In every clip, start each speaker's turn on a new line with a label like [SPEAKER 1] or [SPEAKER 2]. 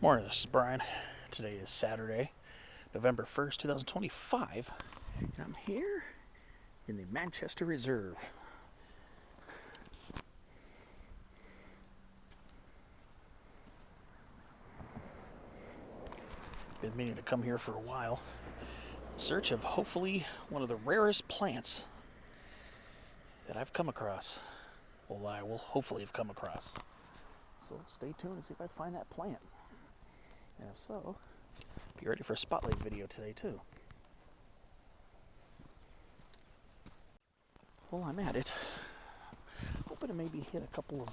[SPEAKER 1] Morning, this is Brian. Today is Saturday, November 1st, 2025, and I'm here in the Manchester Reserve. Been meaning to come here for a while in search of hopefully one of the rarest plants that I've come across. Well, I will hopefully have come across. So stay tuned and see if I find that plant. And if so, be ready for a spotlight video today too. Well, I'm at it. Hoping to maybe hit a couple of,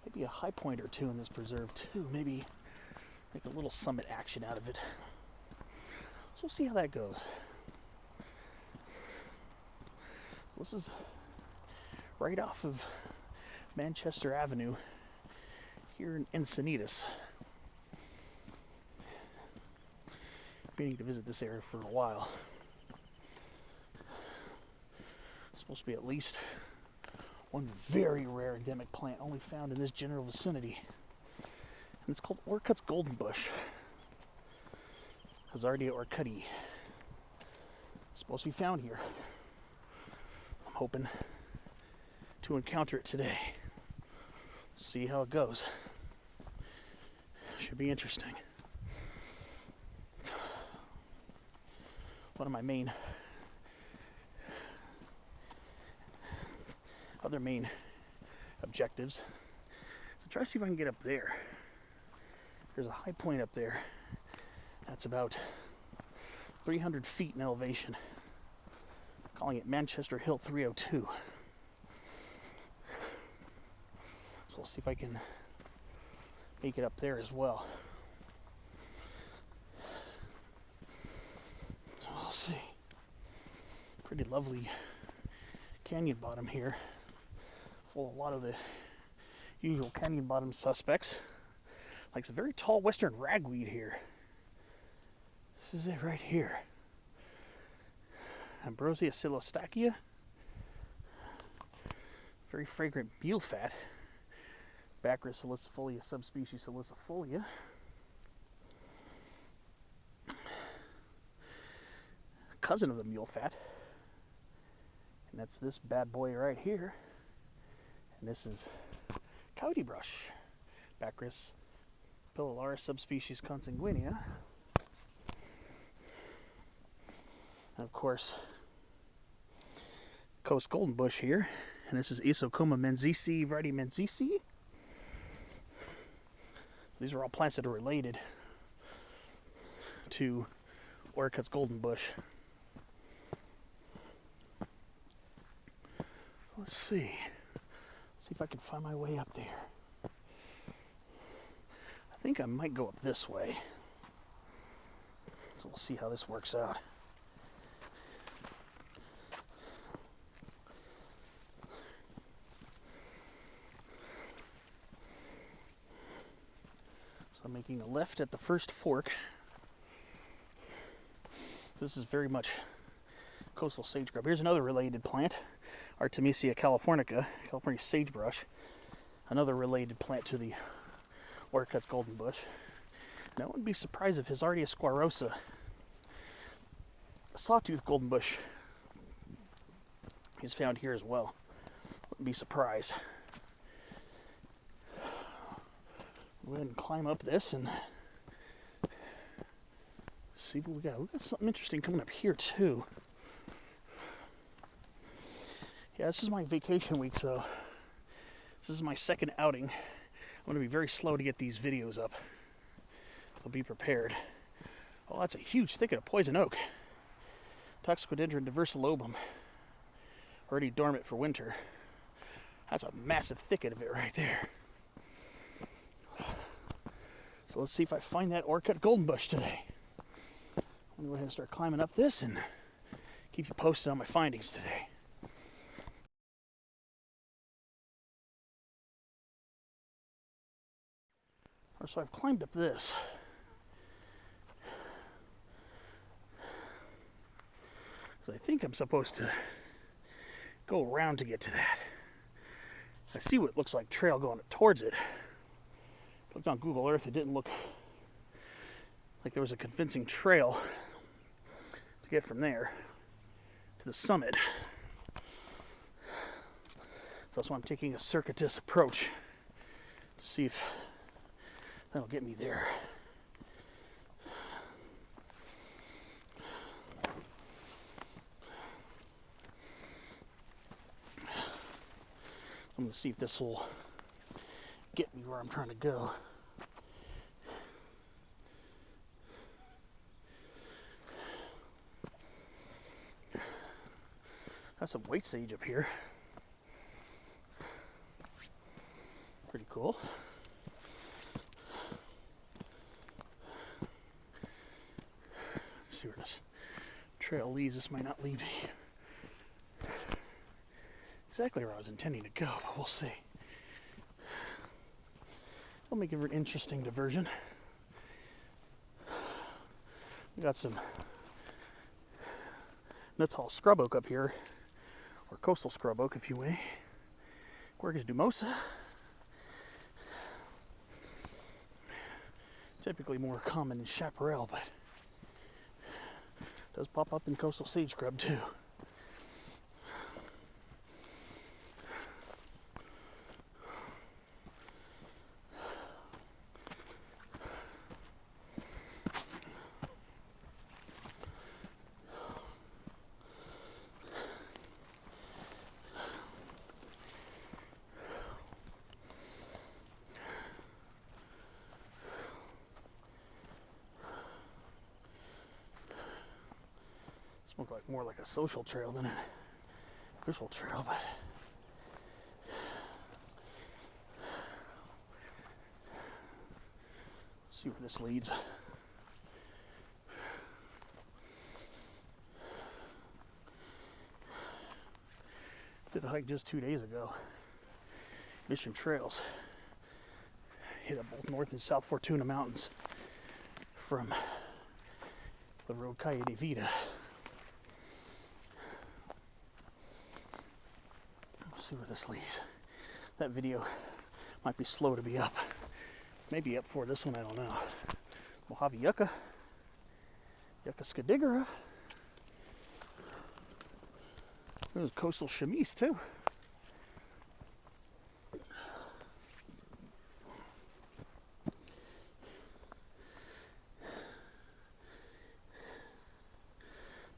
[SPEAKER 1] maybe a high point or two in this preserve too. Maybe make a little summit action out of it. So we'll see how that goes. This is right off of Manchester Avenue here in Encinitas. Meaning to visit this area for a while. It's supposed to be at least one very rare endemic plant only found in this general vicinity. And it's called Orcutt's golden bush. Hazardia orcutti. It's supposed to be found here. I'm hoping to encounter it today. See how it goes. Should be interesting. One of my other main objectives is to try to see if I can get up there. There's a high point up there that's about 300 feet in elevation. I'm calling it Manchester Hill 302. So we'll see if I can make it up there as well. So we'll see. Pretty lovely canyon bottom here, full of a lot of the usual canyon bottom suspects, like some very tall western ragweed here. This is it right here. Ambrosia silostachia, very fragrant mule fat. Bacris salicifolia subspecies salicifolia. Cousin of the mule fat. And that's this bad boy right here. And this is coyote brush. Bacris pillalara subspecies consanguinea. And of course, coast golden bush here. And this is Isocoma menziesii, variety menziesii. These are all plants that are related to Orcutt's golden bush. Let's see if I can find my way up there. I think I might go up this way. So we'll see how this works out. So I'm making a left at the first fork. This is very much coastal sage grub. Here's another related plant. Artemisia californica, California sagebrush, another related plant to the Orcutt's golden bush. And I wouldn't be surprised if Hazardia squarosa, a sawtooth golden bush, is found here as well. Wouldn't be surprised. Go ahead and climb up this and see what we got. We got something interesting coming up here too. Yeah, this is my vacation week, so this is my second outing. I'm going to be very slow to get these videos up, so be prepared. Oh, that's a huge thicket of poison oak. Toxicodendron diversilobum. Already dormant for winter. That's a massive thicket of it right there. So let's see if I find that Orcutt golden bush today. I'm going to go ahead and start climbing up this and keep you posted on my findings today. So I've climbed up this. So I think I'm supposed to go around to get to that. I see what looks like trail going towards it. Looked on Google Earth, it didn't look like there was a convincing trail to get from there to the summit. So that's why I'm taking a circuitous approach to see if that'll get me there. I'm going to see if this will get me where I'm trying to go. Got some white sage up here. Pretty cool. Let's see where this trail leads. This might not lead me exactly where I was intending to go, but we'll see. I'll make it an interesting diversion. We got some Natal scrub oak up here, or coastal scrub oak if you may. Quercus dumosa. Typically more common in chaparral, but does pop up in coastal sage scrub too. Look like more like a social trail than a visual trail, but let's see where this leads. Did a hike just 2 days ago. Mission Trails. Hit up both North and South Fortuna Mountains from the road Calle de Vida. See where this leads. That video might be slow to be up. Maybe up for this one, I don't know. Mojave yucca. Yucca scadigera. There's coastal chamise too.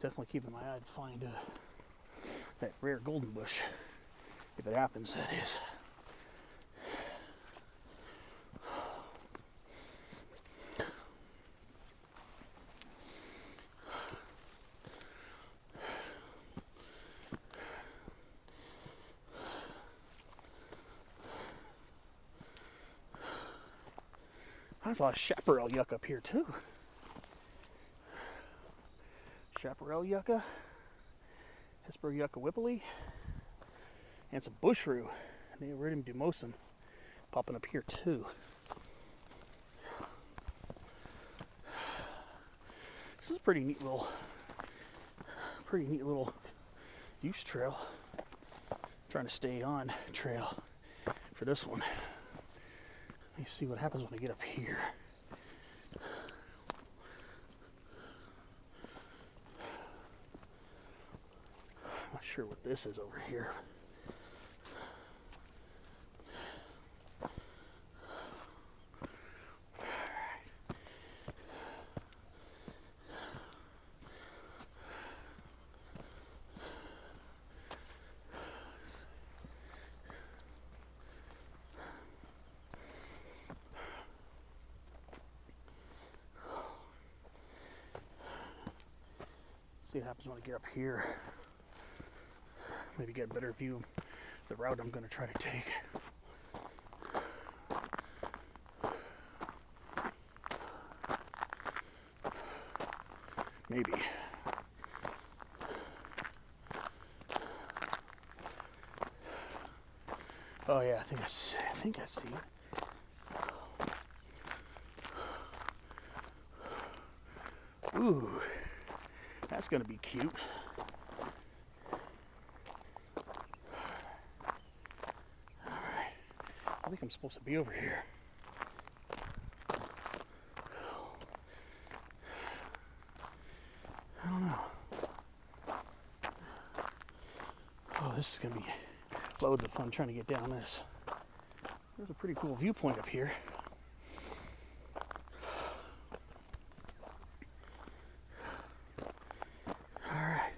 [SPEAKER 1] Definitely keeping my eye to find that rare golden bush. If it happens, that is. There's a lot of chaparral yucca up here too. Chaparral yucca, Hesper yucca whippley, and some bushru, Neoridium dumosum, popping up here too. This is a pretty neat little use trail. Trying to stay on trail for this one. Let me see what happens when I get up here. I'm not sure what this is over here. See what happens when I get up here. Maybe get a better view of the route I'm going to try to take. Maybe. Oh yeah, I think I see it. Ooh. That's going to be cute. Alright. I think I'm supposed to be over here. this is going to be loads of fun trying to get down this. There's a pretty cool viewpoint up here. Alright.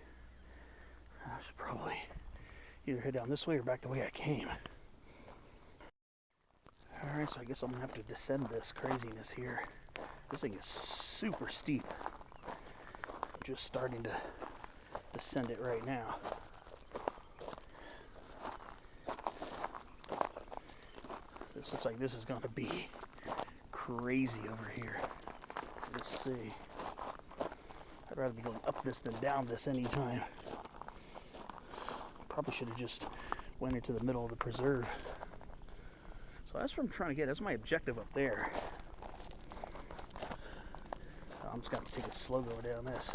[SPEAKER 1] I should probably either head down this way or back the way I came. Alright, so I guess I'm going to have to descend this craziness here. This thing is super steep. I'm just starting to descend it right now. This looks like this is going to be crazy over here. Let's see. I'd rather be going up this than down this anytime. Probably should have just went into the middle of the preserve. So that's what I'm trying to get. That's my objective up there. So I'm just going to take it slow going down this.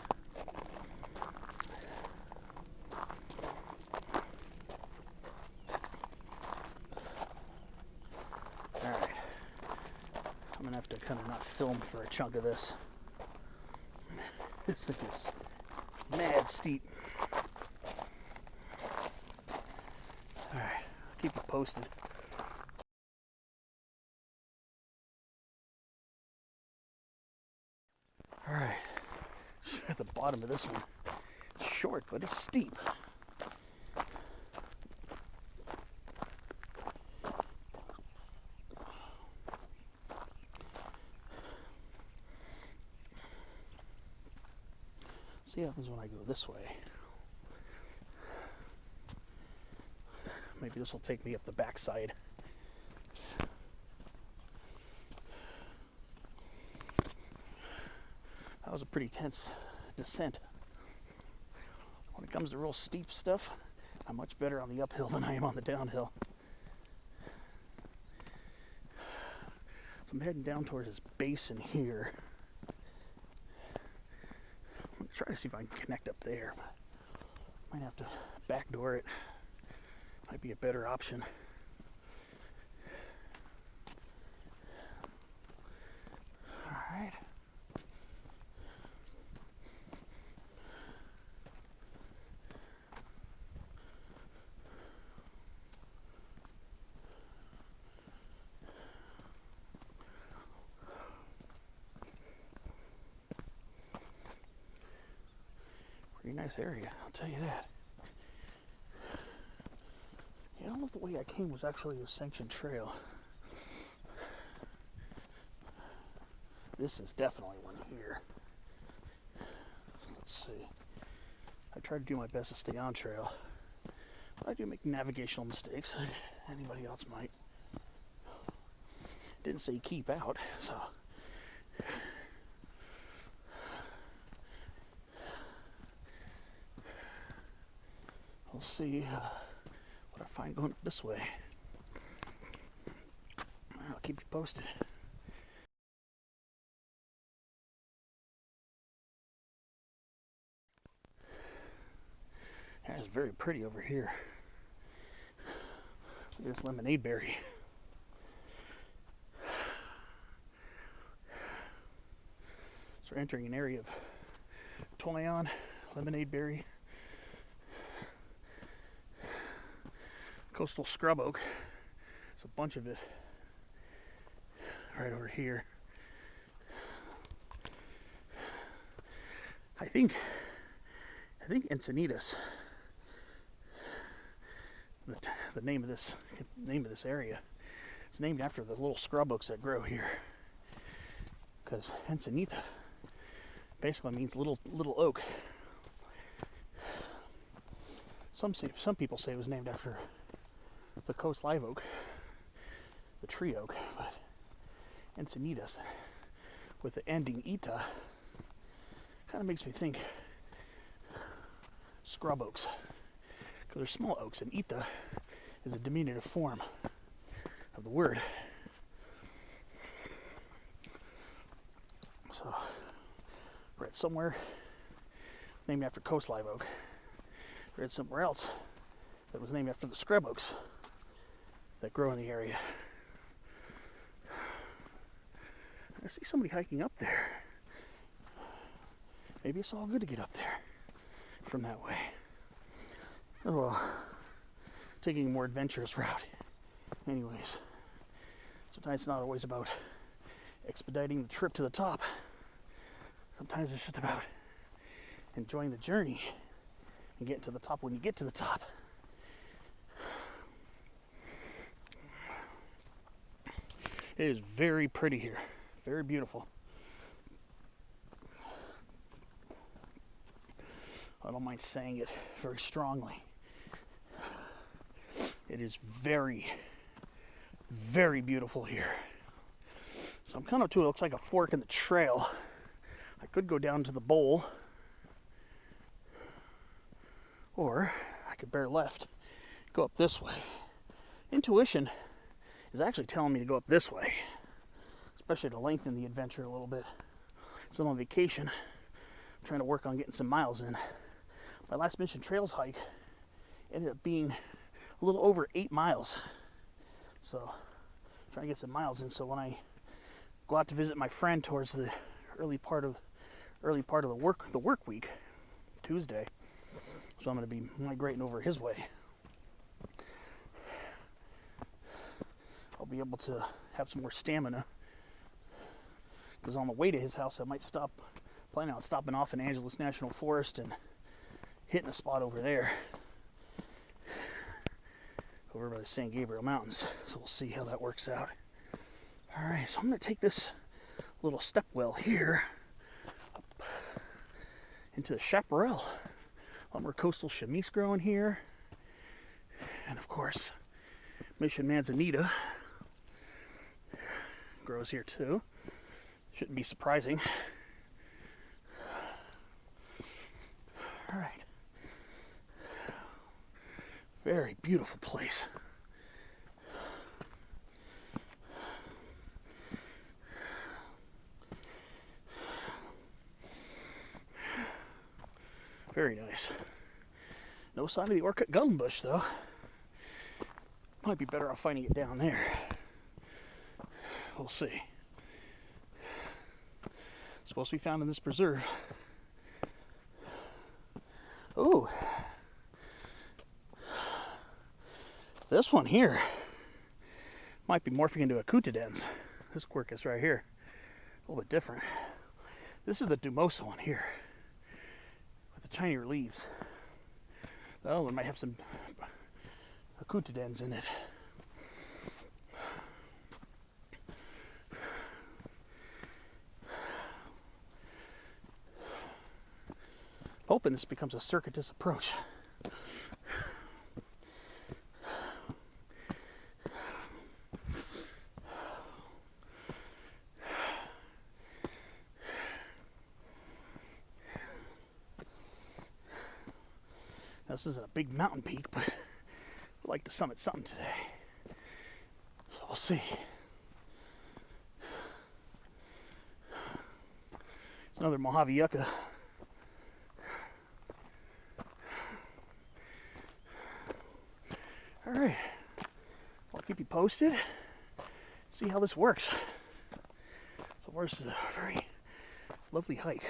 [SPEAKER 1] Alright. I'm going to have to kind of not film for a chunk of this. This thing is mad steep. Alright. I'll keep you posted. Alright, at the bottom of this one. It's short, but it's steep. See what happens when I go this way. Maybe this will take me up the backside. That was a pretty tense descent. When it comes to real steep stuff, I'm much better on the uphill than I am on the downhill. So I'm heading down towards this basin here. I'm going to try to see if I can connect up there. Might have to backdoor it. Might be a better option. All right. Pretty nice area, I'll tell you that. Yeah, I don't know if the way I came was actually a sanctioned trail. This is definitely one here. Let's see. I try to do my best to stay on trail. But I do make navigational mistakes. Anybody else might. Didn't say keep out, so. We'll see what I find going this way. I'll keep you posted. It's very pretty over here. Look at this lemonade berry. So we're entering an area of toyon, lemonade berry, coastal scrub oak. There's a bunch of it right over here. I think Encinitas, the name of this area, is named after the little scrub oaks that grow here. Because Encinita basically means little oak. Some people say it was named after the coast live oak, the tree oak, but Encinitas with the ending ita kind of makes me think scrub oaks, because they're small oaks, and ita is a diminutive form of the word. So, read somewhere named after coast live oak. Read somewhere else that was named after the scrub oaks that grow in the area. I see somebody hiking up there. Maybe it's all good to get up there from that way. Oh well, taking a more adventurous route. Anyways, sometimes it's not always about expediting the trip to the top. Sometimes it's just about enjoying the journey and getting to the top when you get to the top. It is very pretty here, very beautiful. I don't mind saying it very strongly. It is very, very beautiful here. So I'm coming up to it. Looks like a fork in the trail. I could go down to the bowl, or I could bear left, go up this way. Intuition is actually telling me to go up this way, especially to lengthen the adventure a little bit. So on vacation, I'm trying to work on getting some miles in. My last Mission Trails hike ended up being a little over 8 miles. So trying to get some miles in, so when I go out to visit my friend towards the early part of the work week, Tuesday. So I'm going to be migrating over his way. I'll be able to have some more stamina, because on the way to his house I might planning on stopping off in Angeles National Forest and hitting a spot over there, over by the San Gabriel Mountains. So we'll see how that works out. Alright, so I'm going to take this little step well here up into the chaparral. Lumber coastal chamise growing here, and of course Mission Manzanita grows here too. Shouldn't be surprising. All right, very beautiful place. Very nice. No sign of the Orcutt gum bush, though. Might be better off finding it down there. We'll see. It's supposed to be found in this preserve. Ooh. This one here might be morphing into a cutidens. This quercus right here. A little bit different. This is the Dumosa one here, with the tinier leaves. Oh, it might have some cutidens in it. Hoping this becomes a circuitous approach. Now, this isn't a big mountain peak, but I'd like to summit something today. So we'll see. It's another Mojave yucca. All right, I'll keep you posted. See how this works. So far, this is a very lovely hike.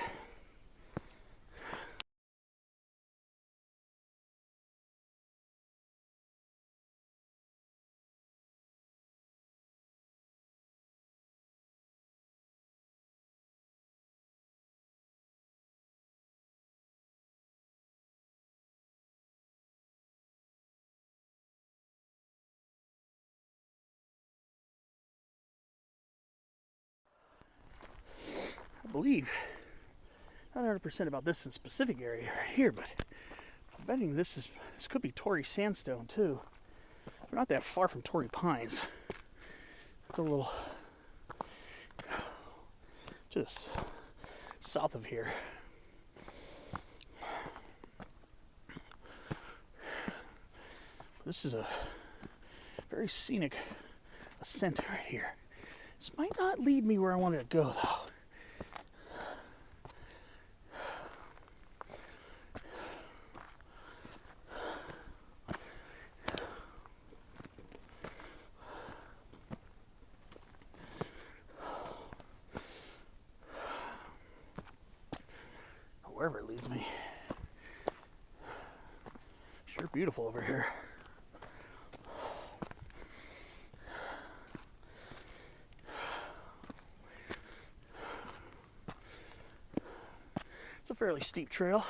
[SPEAKER 1] I believe, not 100% about this in specific area right here, but I'm betting this could be Torrey sandstone too. We're not that far from Torrey pines. It's a little just south of here. This is a very scenic ascent right here. This might not lead me where I wanted to go, though. Wherever it leads me. Sure beautiful over here. fairly steep trail.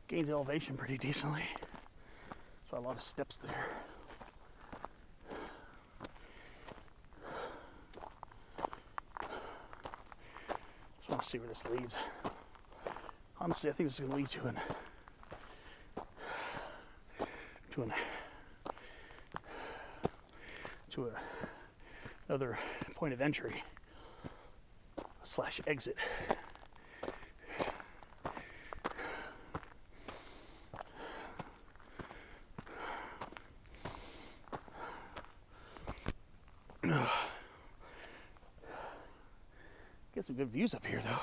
[SPEAKER 1] Gains elevation pretty decently. So a lot of steps there. Just want to see where this leads. Honestly, I think this is going to lead to another point of entry / exit. Get some good views up here, though.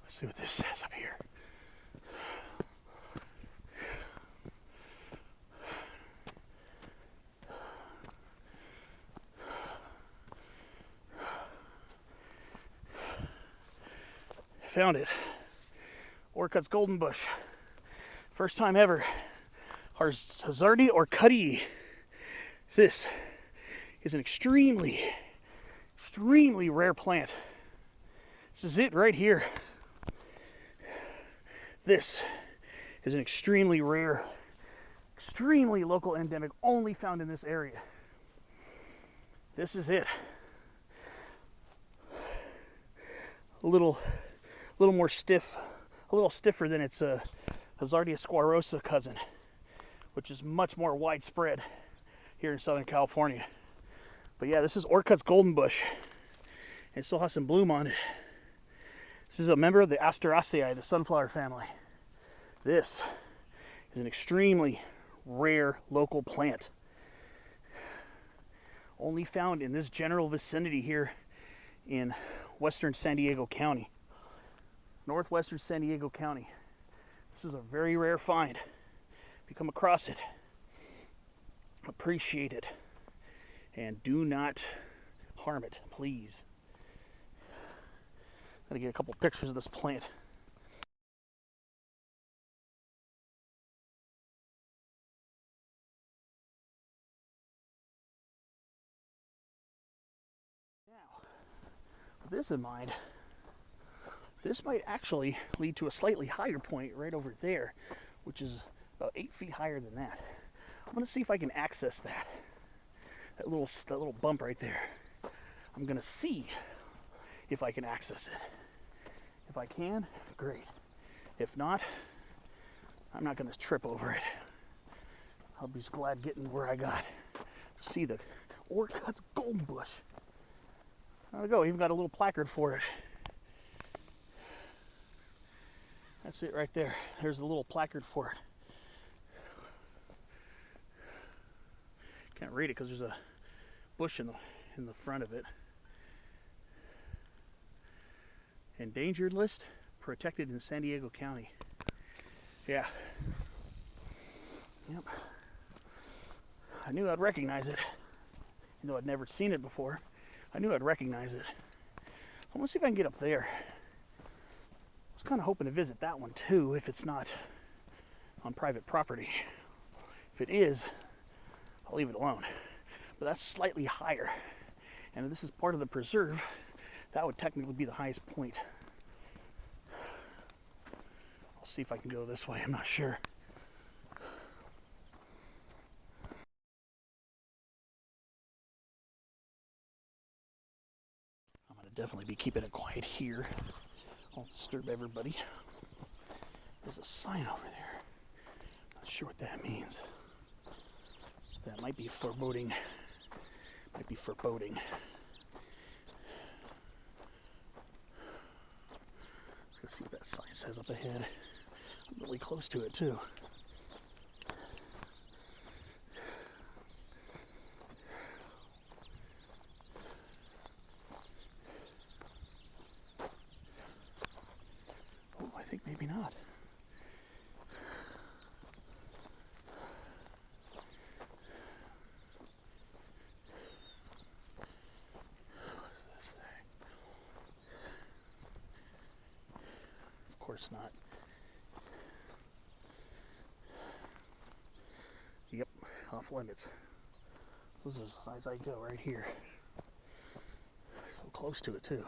[SPEAKER 1] Let's see what this says up here. Found it. Orcutt's Golden Bush. First time ever. Hazardi or Cuddy. This is an extremely rare plant. This is it right here. This is an extremely rare, extremely local endemic, only found in this area. This is it. A little more stiff, a little stiffer than its Hazardia squarosa cousin, which is much more widespread here in Southern California. But yeah, this is Orcutt's Golden Bush. It still has some bloom on it. This is a member of the Asteraceae, the sunflower family. This is an extremely rare local plant. Only found in this general vicinity here in western San Diego County. Northwestern San Diego County. This is a very rare find. If you come across it, appreciate it. And do not harm it, please. Gotta get a couple pictures of this plant. Now, with this in mind, this might actually lead to a slightly higher point right over there, which is about 8 feet higher than that. I'm gonna see if I can access that. That little bump right there. I'm gonna see if I can access it. If I can, great. If not, I'm not gonna trip over it. I'll be glad getting where I got to see the Orcutt's Golden Bush. There we go, even got a little placard for it. That's it right there. There's a little placard for it. Can't read it because there's a bush in the front of it. Endangered list, protected in San Diego County. Yeah. Yep. I knew I'd recognize it. Even though I'd never seen it before, I knew I'd recognize it. I want to see if I can get up there. I was kind of hoping to visit that one too, if it's not on private property. If it is, I'll leave it alone. But that's slightly higher. And if this is part of the preserve, that would technically be the highest point. I'll see if I can go this way, I'm not sure. I'm going to definitely be keeping it quiet here. Won't disturb everybody. There's a sign over there. Not sure what that means. That might be foreboding. Might be foreboding. Let's see what that sign says up ahead. I'm really close to it too. Oh, I think maybe not. Of course not. off limits. This is as high as I go right here. So close to it too.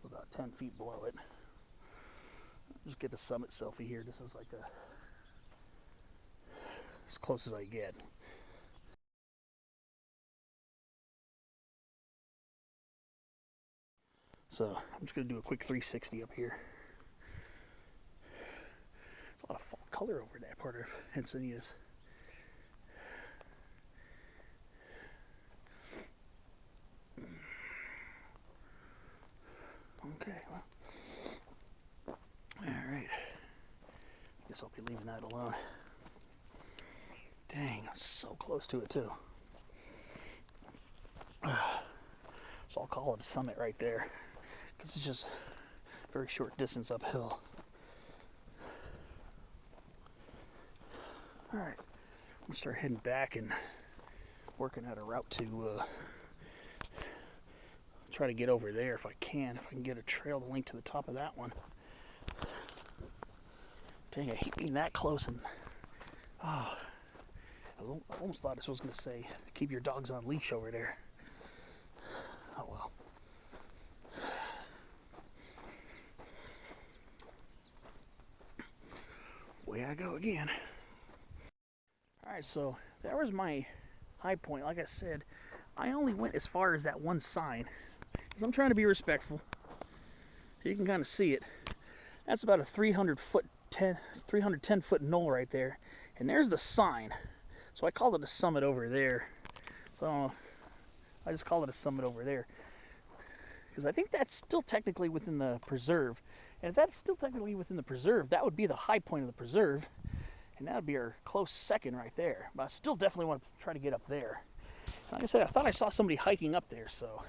[SPEAKER 1] About 10 feet below it. Just get a summit selfie here. This is like as close as I get. So I'm just going to do a quick 360 up here. There's a lot of fall color over that part of Encinitas. Okay, well, alright. Guess I'll be leaving that alone. Dang, I'm so close to it too. So I'll call it a summit right there, because it's just a very short distance uphill. Alright, I'm going to start heading back and working out a route to try to get over there if I can get a trail to link to the top of that one. Dang, I hate being that close, and I almost thought this was going to say keep your dogs on leash over there. Oh well. Way I go again. Alright, so that was my high point. Like I said, I only went as far as that one sign, because I'm trying to be respectful. You can kind of see it. That's about a 310 foot knoll right there. And there's the sign. So I called it a summit over there. So I just call it a summit over there, because I think that's still technically within the preserve. And if that's still technically within the preserve, that would be the high point of the preserve. And that would be our close second right there. But I still definitely want to try to get up there. Like I said, I thought I saw somebody hiking up there, so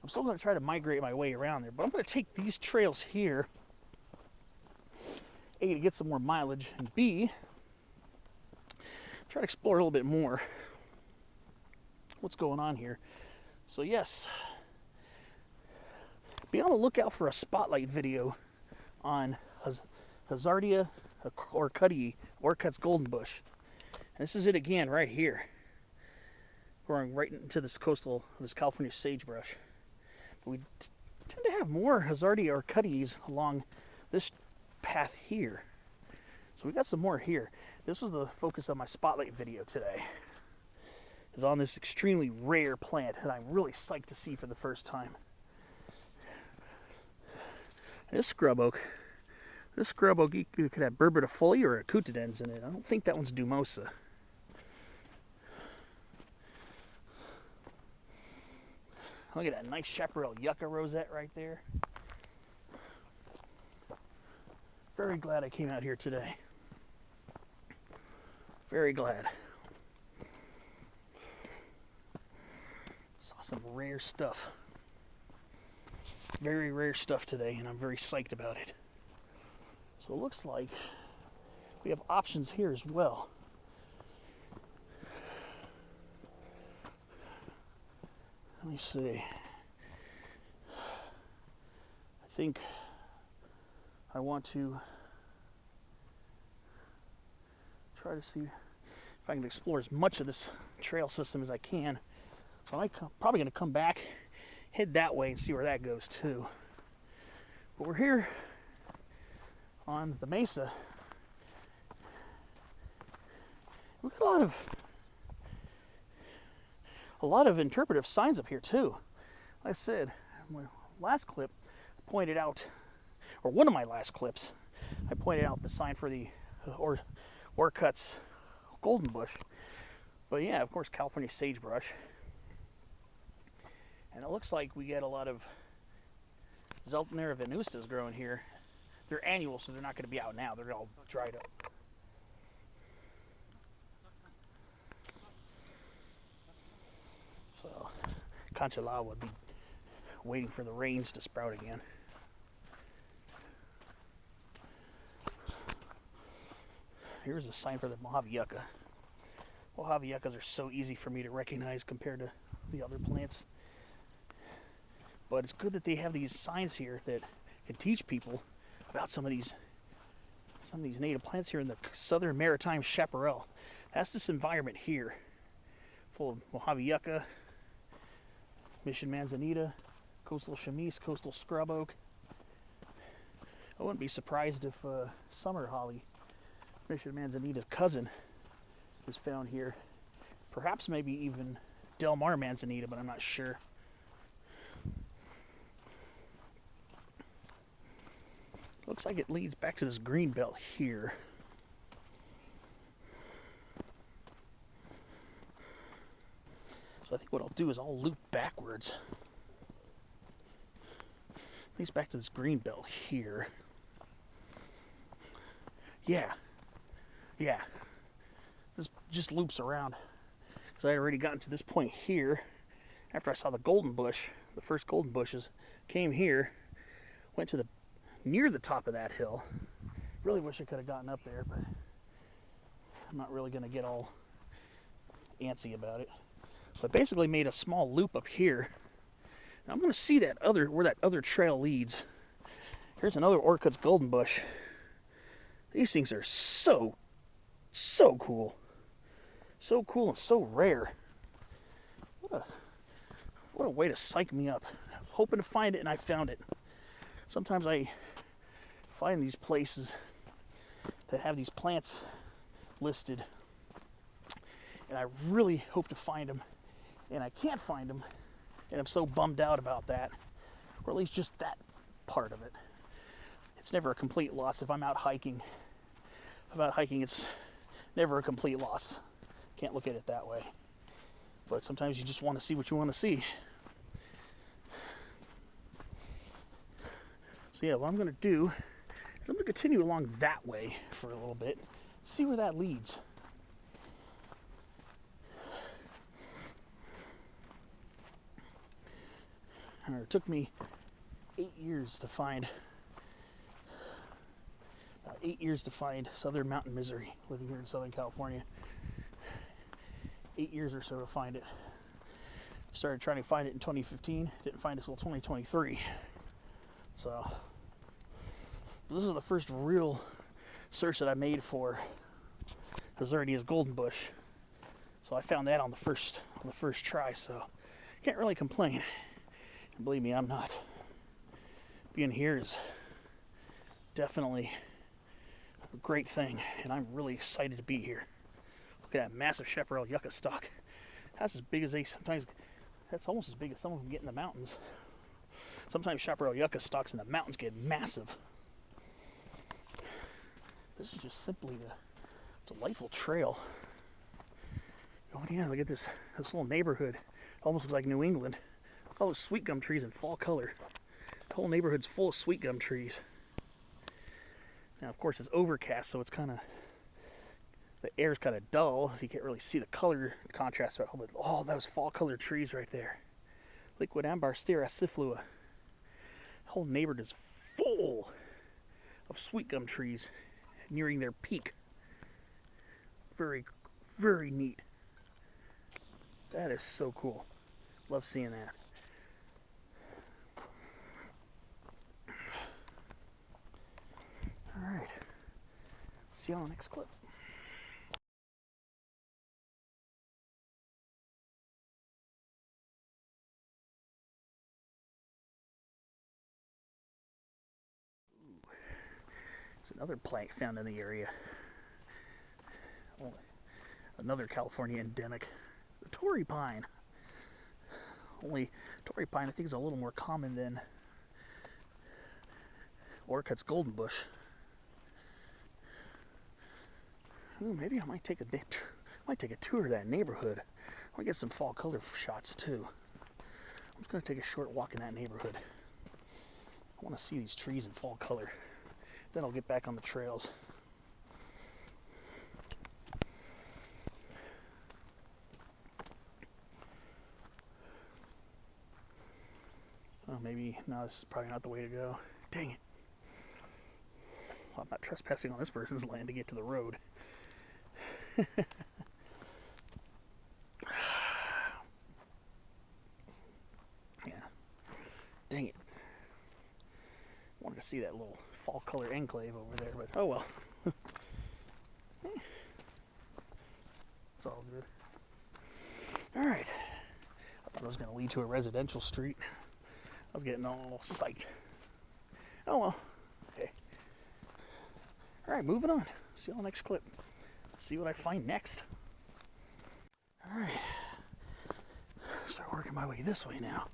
[SPEAKER 1] I'm still going to try to migrate my way around there. But I'm going to take these trails here, A, to get some more mileage, and B, try to explore a little bit more what's going on here. So yes, be on the lookout for a spotlight video on Hazardia Orcutt's golden bush. And this is it again right here, growing right into this California sagebrush. But we tend to have more Hazardia Orcuttis along this path here. So we got some more here. This was the focus of my spotlight video today, is on this extremely rare plant that I'm really psyched to see for the first time. And this scrub oak could have Burbatifolia or Acutidens in it. I don't think that one's Dumosa. Look at that nice chaparral yucca rosette right there. Very glad I came out here today. Very glad. Saw some rare stuff. Very rare stuff today, and I'm very psyched about it. So it looks like we have options here as well. Let me see. I think I want to try to see if I can explore as much of this trail system as I can. So I'm probably going to come back, head that way, and see where that goes too. But we're here on the mesa. We've got a lot of interpretive signs up here too. Like I said, my last clip pointed out, or one of my last clips, I pointed out the sign for the Orcutt's golden bush. But yeah, of course, California sagebrush. And it looks like we get a lot of Zeltnera venustas growing here. They're annual, so they're not going to be out now. They're all dried up. So, Conchalá would be waiting for the rains to sprout again. Here's a sign for the Mojave yucca. Mojave yuccas are so easy for me to recognize compared to the other plants. But it's good that they have these signs here that can teach people about some of these native plants here in the southern maritime chaparral. That's this environment here, full of Mojave yucca, mission manzanita, coastal chamise, coastal scrub oak. I wouldn't be surprised if summer holly, mission manzanita's cousin, is found here. Perhaps maybe even Del Mar manzanita, but I'm not sure. Looks like it leads back to this green belt here. So I think what I'll do is I'll loop backwards. Leads back to this green belt here. Yeah. This just loops around. Because I had already gotten to this point here. After I saw the golden bush, the first golden bushes, came here, went to the near the top of that hill. Really wish I could have gotten up there, but I'm not really going to get all antsy about it. But basically made a small loop up here. Now I'm going to see where that other trail leads. Here's another Orcutt's golden bush. These things are so cool. So cool and so rare. What a way to psych me up. I was hoping to find it and I found it. Sometimes I find these places that have these plants listed and I really hope to find them and I can't find them and I'm so bummed out about that, or at least just that part of it. It's never a complete loss if I'm out hiking. It's never a complete loss. Can't look at it that way. But sometimes you just want to see what you want to see. So yeah, what I'm going to do is I'm going to continue along that way for a little bit, see where that leads. It took me 8 years to find southern mountain misery, living here in Southern California. 8 years or so to find it. Started trying to find it in 2015, didn't find it until 2023. So this is the first real search that I made for Hazardia's golden bush. So I found that on the first try, so can't really complain. And believe me, I'm not. Being here is definitely a great thing, and I'm really excited to be here. Look at that massive chaparral yucca stalk. That's as big as that's almost as big as some of them get in the mountains. Sometimes chaparral yucca stalks in the mountains get massive. This is just simply a delightful trail. Oh yeah, look at this little neighborhood. Almost looks like New England. Look at all those sweet gum trees in fall color. The whole neighborhood's full of sweet gum trees. Now, of course, it's overcast, so it's the air's kind of dull. You can't really see the color contrast. But all those fall colored trees right there. Liquid ambar steer aciflua. The whole neighborhood is full of sweet gum trees nearing their peak. Very, very neat. That is so cool. Love seeing that. Alright. See you on the next clip. It's another plant found in the area. Oh, another California endemic. The Torrey pine. Only Torrey pine I think is a little more common than Orcutt's golden bush. Ooh, maybe I might take a tour of that neighborhood. I want to get some fall color shots too. I'm just going to take a short walk in that neighborhood. I want to see these trees in fall color. Then I'll get back on the trails. Oh, maybe, no, this is probably not the way to go. Dang it. Well, I'm not trespassing on this person's land to get to the road. Yeah. Dang it. Wanted to see that little fall color enclave over there, but oh well. It's all good. All right. I thought it was going to lead to a residential street. I was getting all psyched. Oh well. Okay. All right, moving on. See you on the next clip. See what I find next. All right. Start working my way this way now.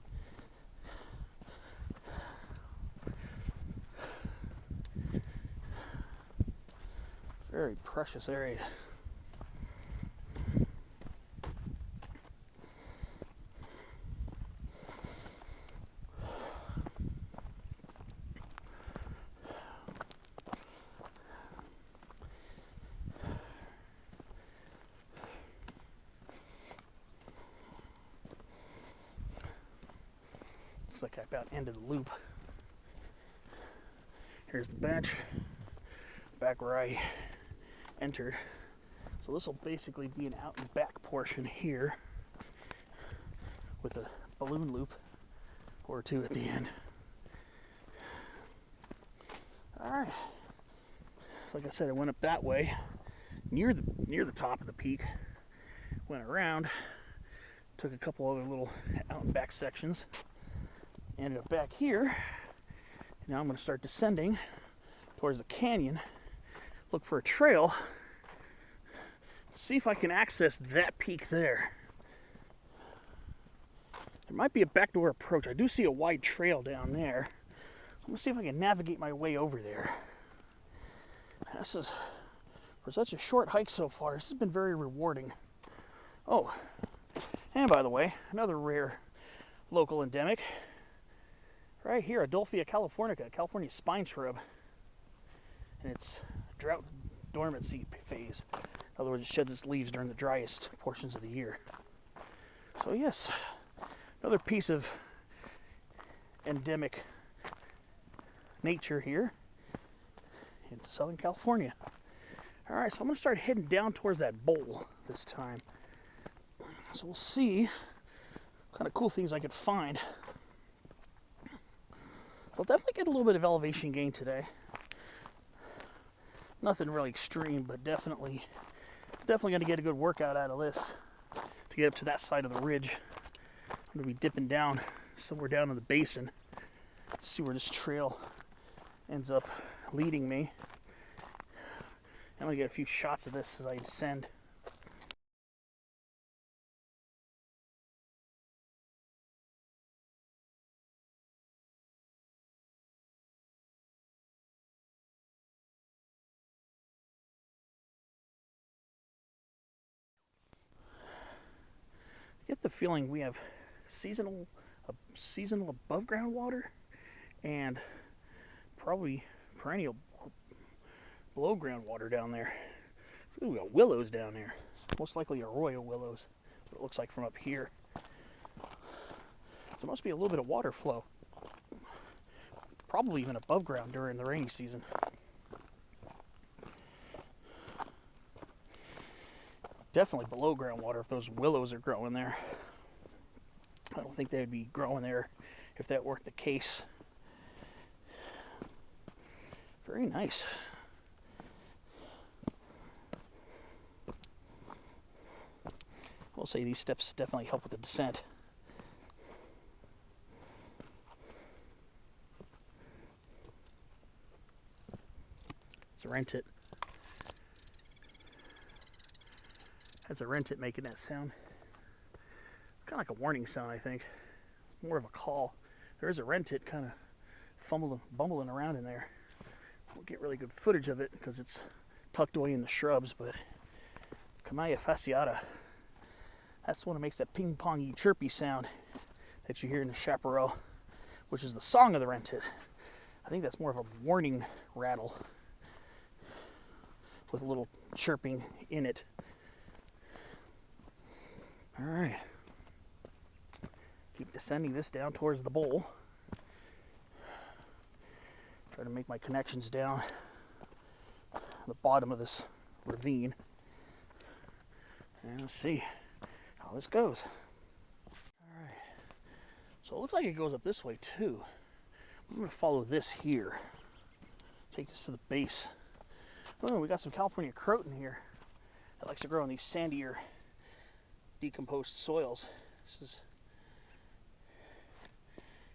[SPEAKER 1] Very precious area. Looks like I about ended the loop. Here's the bench, back where I entered. So this will basically be an out and back portion here with a balloon loop or two at the end. All right. So like I said, I went up that way near the top of the peak, went around, took a couple other little out and back sections, ended up back here. Now I'm going to start descending towards the canyon, look for a trail, see if I can access that peak there. There might be a backdoor approach. I do see a wide trail down there. So I'm going to see if I can navigate my way over there. This is, for such a short hike so far, this has been very rewarding. Oh, and by the way, another rare local endemic. Right here, Adolphia californica, California spine shrub. And it's drought dormancy phase. In other words, it sheds its leaves during the driest portions of the year. So yes, another piece of endemic nature here in Southern California. All right, so I'm going to start heading down towards that bowl this time. So we'll see what kind of cool things I could find. I'll definitely get a little bit of elevation gain today. Nothing really extreme, but definitely going to get a good workout out of this to get up to that side of the ridge. I'm going to be dipping down somewhere down in the basin, see where this trail ends up leading me. I'm going to get a few shots of this as I descend. I get the feeling we have seasonal above ground water and probably perennial below ground water down there. Ooh, we got willows down there. Most likely arroyo willows, what it looks like from up here. So there must be a little bit of water flow. Probably even above ground during the rainy season. Definitely below ground water if those willows are growing there. I don't think they'd be growing there if that weren't the case. Very nice. We'll say these steps definitely help with the descent. It's a rentit. That's a rentit making that sound. Kind of like a warning sound, I think. It's more of a call. There is a rentit kind of bumbling around in there. We'll get really good footage of it because it's tucked away in the shrubs, but Camaya fasciata. That's the one that makes that ping-pongy, chirpy sound that you hear in the chaparral, which is the song of the rentit. I think that's more of a warning rattle with a little chirping in it. All right. Keep descending this down towards the bowl. Try to make my connections down the bottom of this ravine. And let's see how this goes. All right. So it looks like it goes up this way too. I'm going to follow this here. Take this to the base. Oh, we got some California croton here. That likes to grow in these sandier, decomposed soils. This is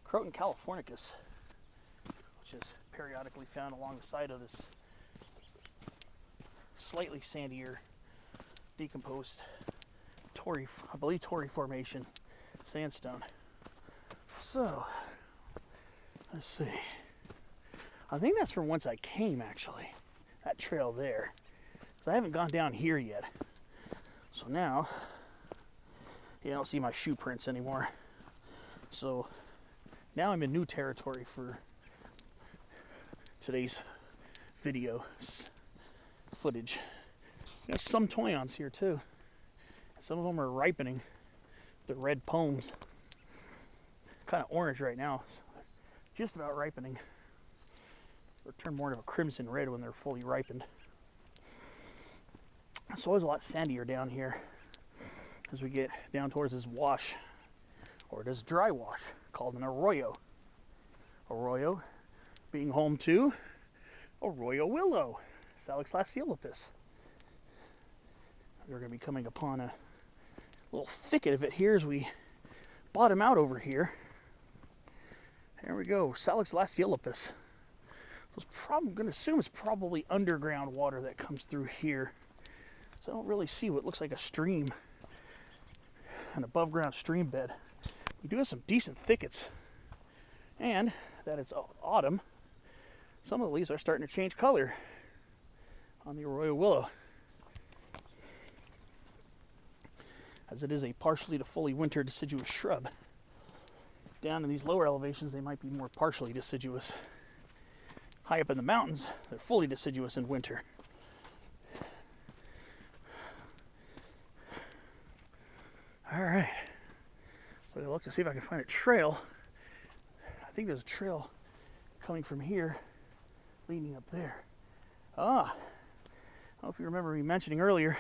[SPEAKER 1] Croton californicus, which is periodically found along the side of this slightly sandier, decomposed I believe Torrey Formation sandstone. So, let's see. I think that's from whence I came, actually. That trail there. So I haven't gone down here yet. So now, you don't see my shoe prints anymore. So now I'm in new territory for today's video footage. Got some toyons here too. Some of them are ripening. They're red pomes. Kind of orange right now. Just about ripening. They'll turn more into a crimson red when they're fully ripened. Soil's a lot sandier down here as we get down towards this wash, or this dry wash, called an arroyo. Arroyo being home to arroyo willow, Salix lasiolipus. We're going to be coming upon a little thicket of it here as we bottom out over here. There we go, Salix lasiolipus. I'm going to assume it's probably underground water that comes through here. So I don't really see what looks like a stream, an above ground stream bed. We do have some decent thickets, and that it's autumn, some of the leaves are starting to change color on the arroyo willow, as it is a partially to fully winter deciduous shrub. Down in these lower elevations, they might be more partially deciduous. High up in the mountains, they're fully deciduous in winter. All right, so I'm gonna look to see if I can find a trail. I think there's a trail coming from here, leading up there. I don't know if you remember me mentioning earlier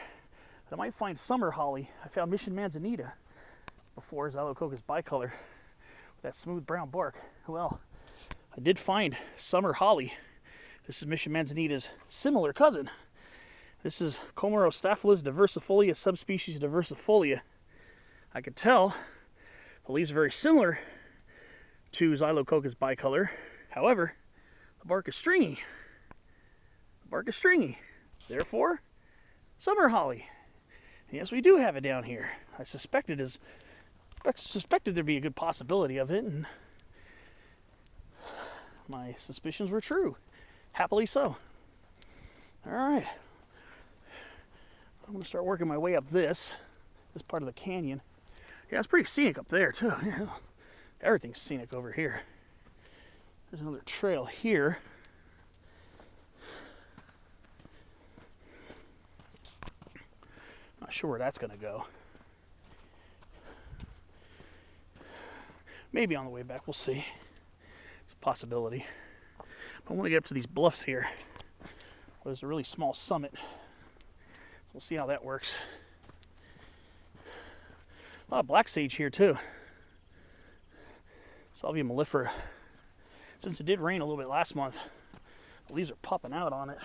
[SPEAKER 1] that I might find summer holly. I found Mission Manzanita before, Xylococcus bicolor, with that smooth brown bark. Well, I did find summer holly. This is Mission Manzanita's similar cousin. This is Comarostaphylos diversifolia, subspecies diversifolia. I could tell the leaves are very similar to Xylococcus bicolor. However, the bark is stringy. The bark is stringy. Therefore, summer holly. And yes, we do have it down here. I suspected there'd be a good possibility of it, and my suspicions were true. Happily so. All right. I'm going to start working my way up this part of the canyon. Yeah, it's pretty scenic up there, too. Yeah. Everything's scenic over here. There's another trail here. Not sure where that's going to go. Maybe on the way back, we'll see. It's a possibility. I want to get up to these bluffs here. There's a really small summit. We'll see how that works. A lot of black sage here too. Salvia mellifera. Since it did rain a little bit last month, the leaves are popping out on it.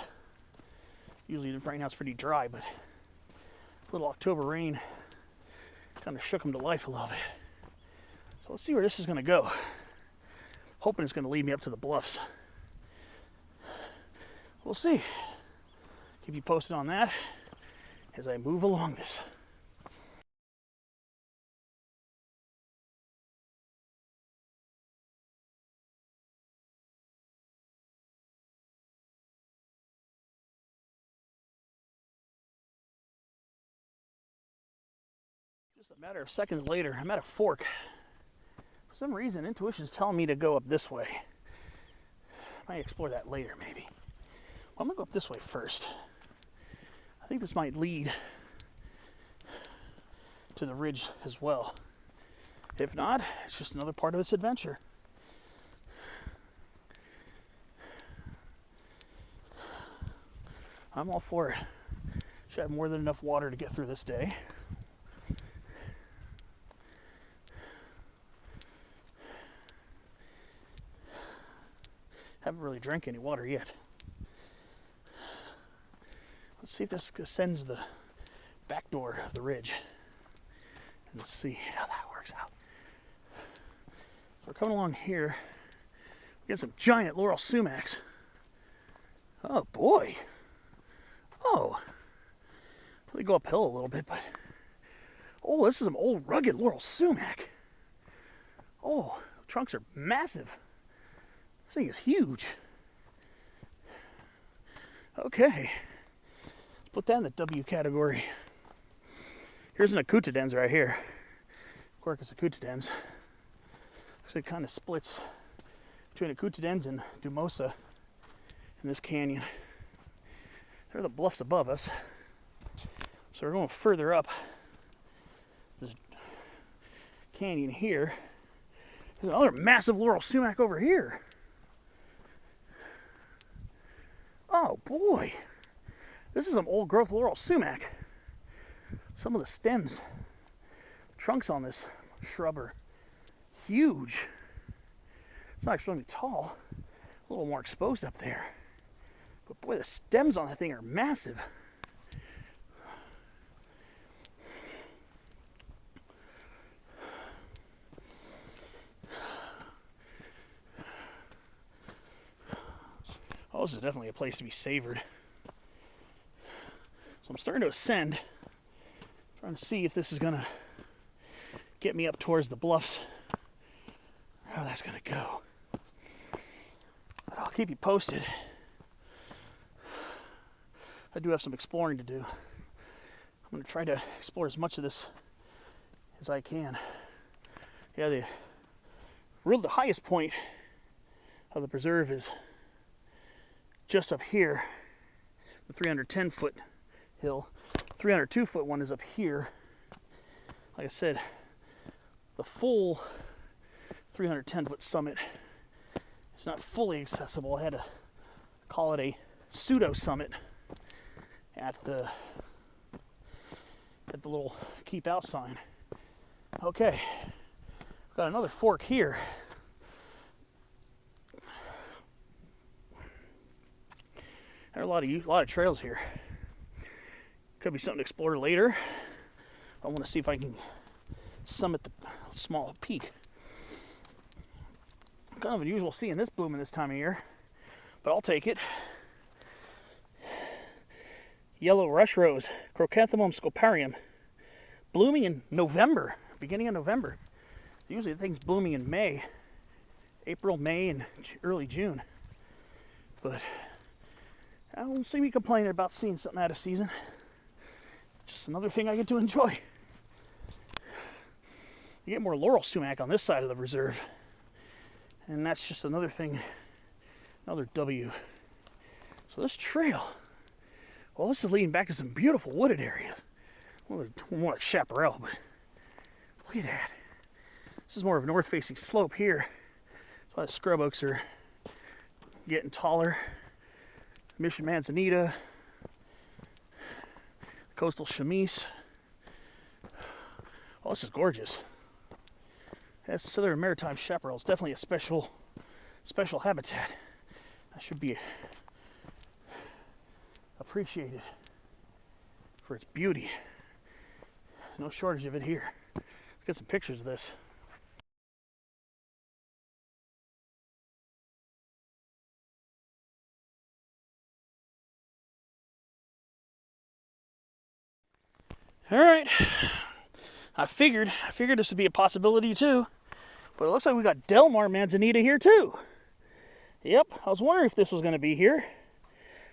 [SPEAKER 1] Usually right now it's pretty dry, but a little October rain kind of shook them to life a little bit. So let's see where this is going to go. Hoping it's going to lead me up to the bluffs. We'll see. Keep you posted on that as I move along this. Just a matter of seconds later, I'm at a fork. For some reason, intuition is telling me to go up this way. I might explore that later, maybe. Well, I'm going to go up this way first. I think this might lead to the ridge as well. If not, it's just another part of this adventure. I'm all for it. Should have more than enough water to get through this day. Haven't really drank any water yet. Let's see if this ascends the back door of the ridge. And let's see how that works out. So we're coming along here. We got some giant laurel sumacs. Oh boy. Oh. Let me go uphill a little bit, but oh, this is some old rugged laurel sumac. Oh, the trunks are massive. This thing is huge. Okay. Let's put that in the W category. Here's an acutidens right here. Quercus acutidens. Actually, it kind of splits between acutidens and dumosa in this canyon. There are the bluffs above us. So we're going further up this canyon here. There's another massive laurel sumac over here. Oh boy. This is some old growth laurel sumac. Some of the stems, trunks on this shrub are huge. It's not extremely tall, a little more exposed up there. But boy, the stems on that thing are massive. Oh, this is definitely a place to be savored. So I'm starting to ascend, trying to see if this is gonna get me up towards the bluffs, how that's gonna go. But I'll keep you posted. I do have some exploring to do. I'm gonna try to explore as much of this as I can. Yeah, the highest point of the preserve is just up here, the 310-foot hill. 302-foot one is up here. Like I said, the full 310-foot summit is not fully accessible. I had to call it a pseudo summit at the little keep out sign. Okay, got another fork here. There are a lot of trails here. Could be something to explore later. I want to see if I can summit the small peak. Kind of unusual seeing this blooming this time of year, but I'll take it. Yellow rush rose, Crocanthemum scoparium, blooming in November, beginning of November. Usually the thing's blooming in May, April, May, and early June. But I don't see me complaining about seeing something out of season. Just another thing I get to enjoy. You get more laurel sumac on this side of the reserve. And that's just another thing, another W. So this trail, well, this is leading back to some beautiful wooded areas. Well, more like chaparral, but look at that. This is more of a north-facing slope here. That's why the scrub oaks are getting taller. Mission manzanita, coastal chamise. Oh, this is gorgeous. That's southern maritime chaparral. It's definitely a special habitat. That should be appreciated for its beauty. No shortage of it here. Let's get some pictures of this. All right, I figured this would be a possibility too, but it looks like we got Del Mar manzanita here too. Yep, I was wondering if this was going to be here.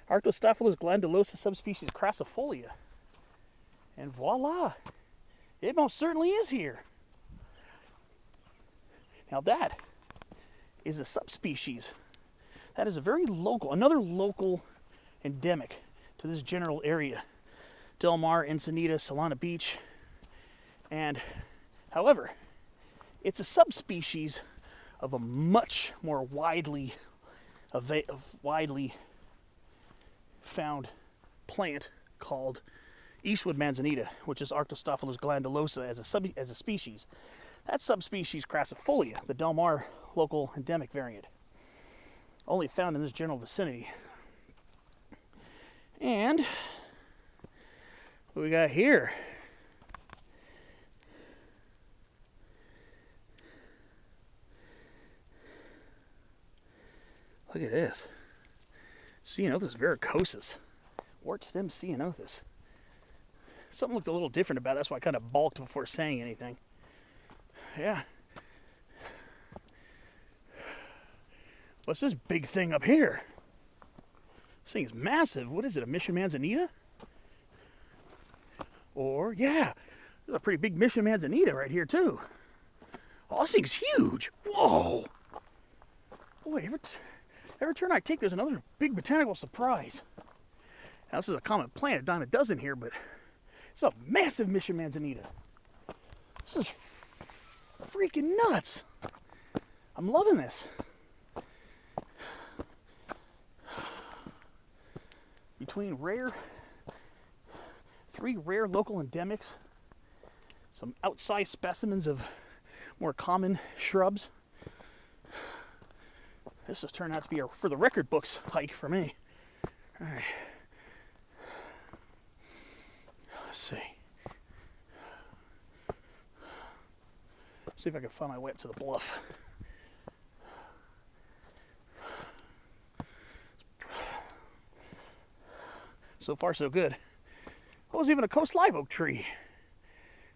[SPEAKER 1] Arctostaphylos glandulosa subspecies crassifolia. And voila, it most certainly is here. Now that is a subspecies. That is a very local, another local endemic to this general area. Del Mar, Encinitas, Solana Beach. And, however, it's a subspecies of a much more widely found plant called Eastwood manzanita, which is Arctostaphylos glandulosa as a species. That's subspecies crassifolia, the Del Mar local endemic variant. Only found in this general vicinity. And What we got here? Look at this. Ceanothus verrucosus. Wart stem ceanothus. Something looked a little different about it. That's why I kind of balked before saying anything. Yeah. What's this big thing up here? This thing is massive. What is it, a Mission Manzanita? Or, yeah, there's a pretty big Mission Manzanita right here, too. Oh, this thing's huge. Whoa. Boy, every turn I take, there's another big botanical surprise. Now, this is a common plant, down a dozen here, but it's a massive Mission Manzanita. This is freaking nuts. I'm loving this. Between three rare local endemics, some outsized specimens of more common shrubs. This has turned out to be a for the record books hike for me. All right. Let's see. See if I can find my way up to the bluff. So far, so good. Oh, there's even a coast live oak tree.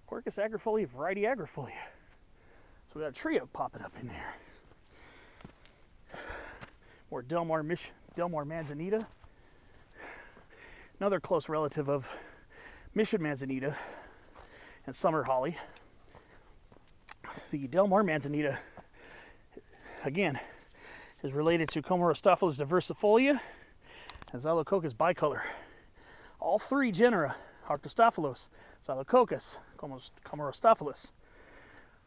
[SPEAKER 1] Quercus agrifolia, variety agrifolia. So we got a tree oak popping up in there. More Delmar manzanita. Another close relative of Mission manzanita and summer holly. The Delmar manzanita, again, is related to Comarostophilus diversifolia and Xylococcus bicolor. All three genera, Arctostaphylos, Xylococcus, Comarostophilus,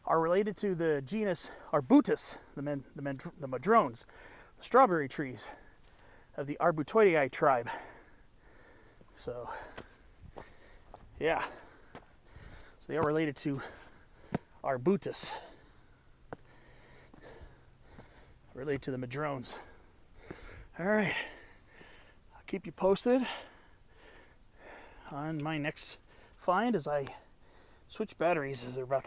[SPEAKER 1] are related to the genus Arbutus, the madrones, the strawberry trees of the Arbutoideae tribe. So, yeah. So they are related to Arbutus, related to the madrones. All right. I'll keep you posted on my next find as I switch batteries as they're about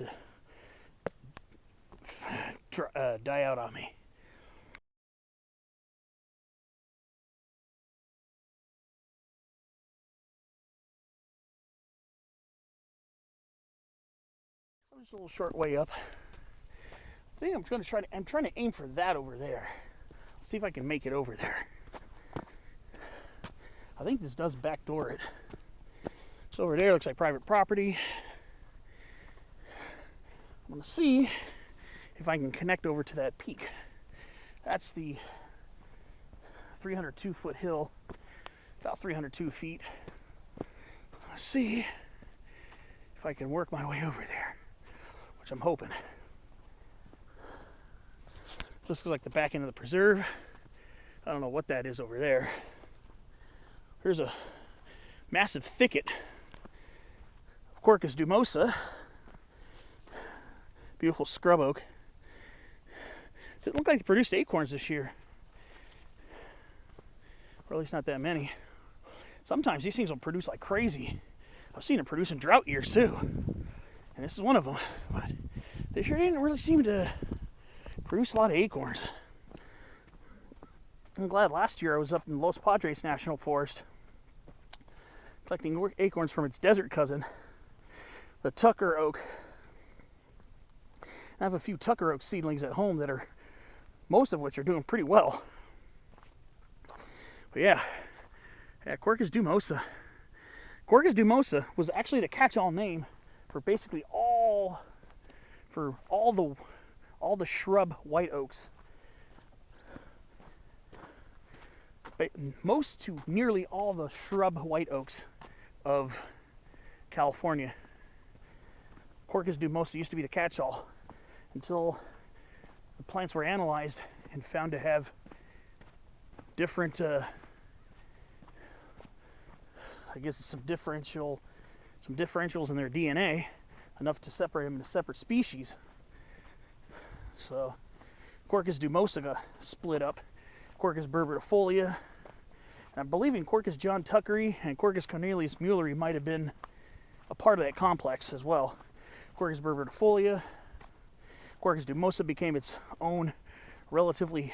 [SPEAKER 1] to die out on me. Just a little short way up. I think I'm trying to aim for that over there. See if I can make it over there. I think this does backdoor it. So over there looks like private property. I'm gonna see if I can connect over to that peak. That's the 302-foot hill, about 302 feet. Let's see if I can work my way over there, which I'm hoping. This looks like the back end of the preserve. I don't know what that is over there. Here's a massive thicket of Quercus dumosa. Beautiful scrub oak. It looked like it produced acorns this year. Or at least not that many. Sometimes these things will produce like crazy. I've seen it produce in drought years too. And this is one of them. But this year didn't really seem to produce a lot of acorns. I'm glad last year I was up in Los Padres National Forest collecting acorns from its desert cousin, the Tucker oak. I have a few Tucker oak seedlings at home that are, most of which are doing pretty well. But yeah, Quercus dumosa. Quercus dumosa was actually the catch-all name for basically all the shrub white oaks. Most to nearly all the shrub white oaks of California. Quercus dumosa used to be the catch-all until the plants were analyzed and found to have different, I guess some differentials in their DNA, enough to separate them into separate species. So Quercus dumosa got split up. Quercus berbertifolia, and I'm believing Quercus John Tuckeri and Quercus Cornelius Muelleri might have been a part of that complex as well. Quercus berberifolia. Quercus dumosa became its own relatively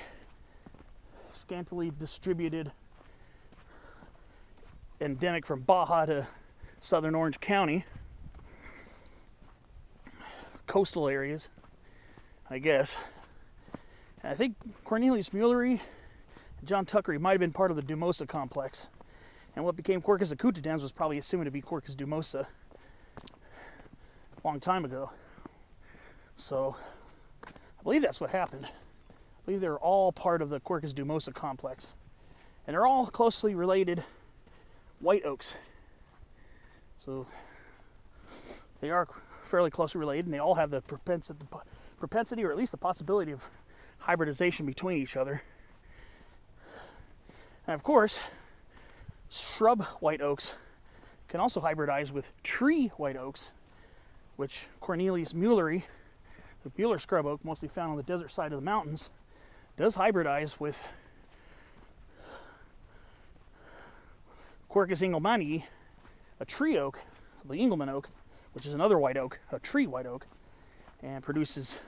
[SPEAKER 1] scantily distributed endemic from Baja to southern Orange County. Coastal areas, I guess. And I think Cornelius Muelleri and John Tuckery might have been part of the Dumosa complex. And what became Quercus acutidens was probably assumed to be Quercus dumosa a long time ago. So I believe that's what happened. I believe they're all part of the Quercus dumosa complex. And they're all closely related white oaks. So they are fairly closely related, and they all have the propensity, or at least the possibility of hybridization between each other. And of course, shrub white oaks can also hybridize with tree white oaks, which Cornelius Muelleri, the Mueller scrub oak, mostly found on the desert side of the mountains, does hybridize with Quercus engelmanni, a tree oak, the Engelmann oak, which is another white oak, a tree white oak, and produces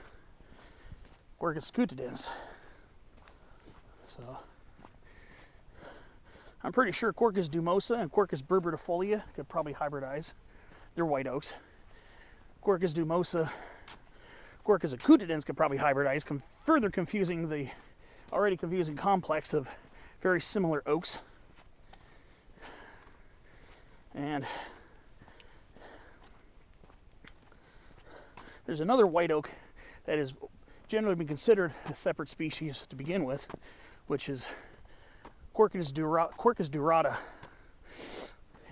[SPEAKER 1] Quercus acutidens. So I'm pretty sure Quercus dumosa and Quercus berberifolia could probably hybridize. They're white oaks. Quercus dumosa, Quercus acutidens could probably hybridize, further confusing the already confusing complex of very similar oaks. And there's another white oak that has generally been considered a separate species to begin with, which is Quercus dorata.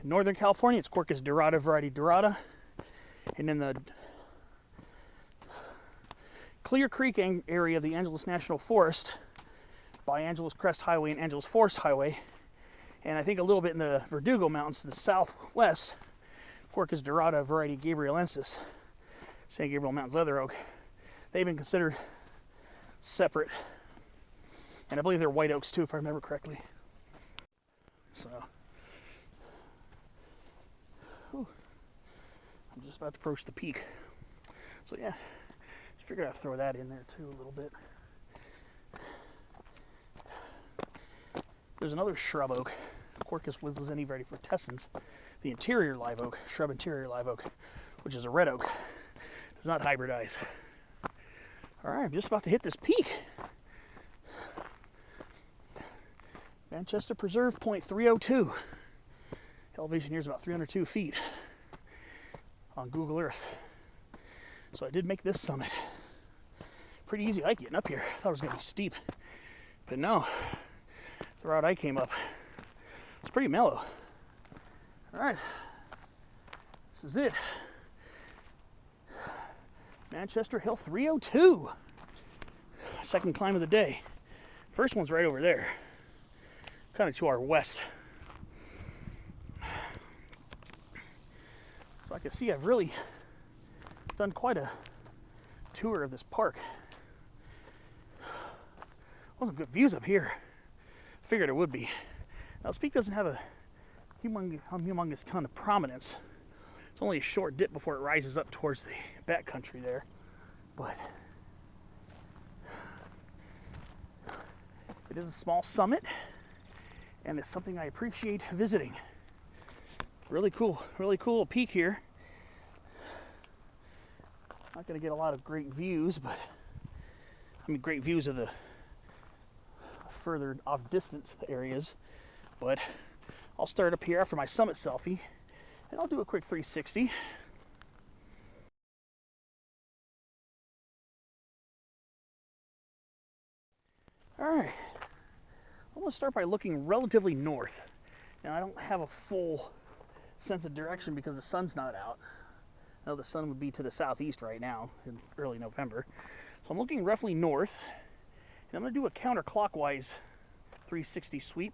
[SPEAKER 1] In Northern California, it's Quercus dorata, variety dorata. And in the Clear Creek area of the Angeles National Forest, by Angeles Crest Highway and Angeles Forest Highway, and I think a little bit in the Verdugo Mountains to the southwest, Quercus dorata, variety gabrielensis, San Gabriel Mountains leather oak. They've been considered separate, and I believe they're white oaks too, if I remember correctly. So, I'm just about to approach the peak. So yeah, just figured I'd throw that in there too a little bit. There's another shrub oak, Quercus wislezni variety frutescens, the interior live oak, shrub interior live oak, which is a red oak. Does not hybridize. All right, I'm just about to hit this peak. Manchester Preserve, point 302. Elevation here is about 302 feet on Google Earth. So I did make this summit. Pretty easy hike getting up here. I thought it was going to be steep, but no. The route I came up, it's pretty mellow. All right, this is it. Manchester Hill 302. Second climb of the day. First one's right over there, kind of to our west. So I can see I've really done quite a tour of this park. Wasn't good views up here. Figured it would be. Now this peak doesn't have a humongous ton of prominence. It's only a short dip before it rises up towards the backcountry there, but it is a small summit, and it's something I appreciate visiting. Really cool peak here. Not going to get a lot of great views, but I mean great views of the further off distant areas, but I'll start up here after my summit selfie, and I'll do a quick 360. All right, I'm going to start by looking relatively north. Now I don't have a full sense of direction because the sun's not out. I know the sun would be to the southeast right now in early November. So I'm looking roughly north, and I'm going to do a counterclockwise 360 sweep.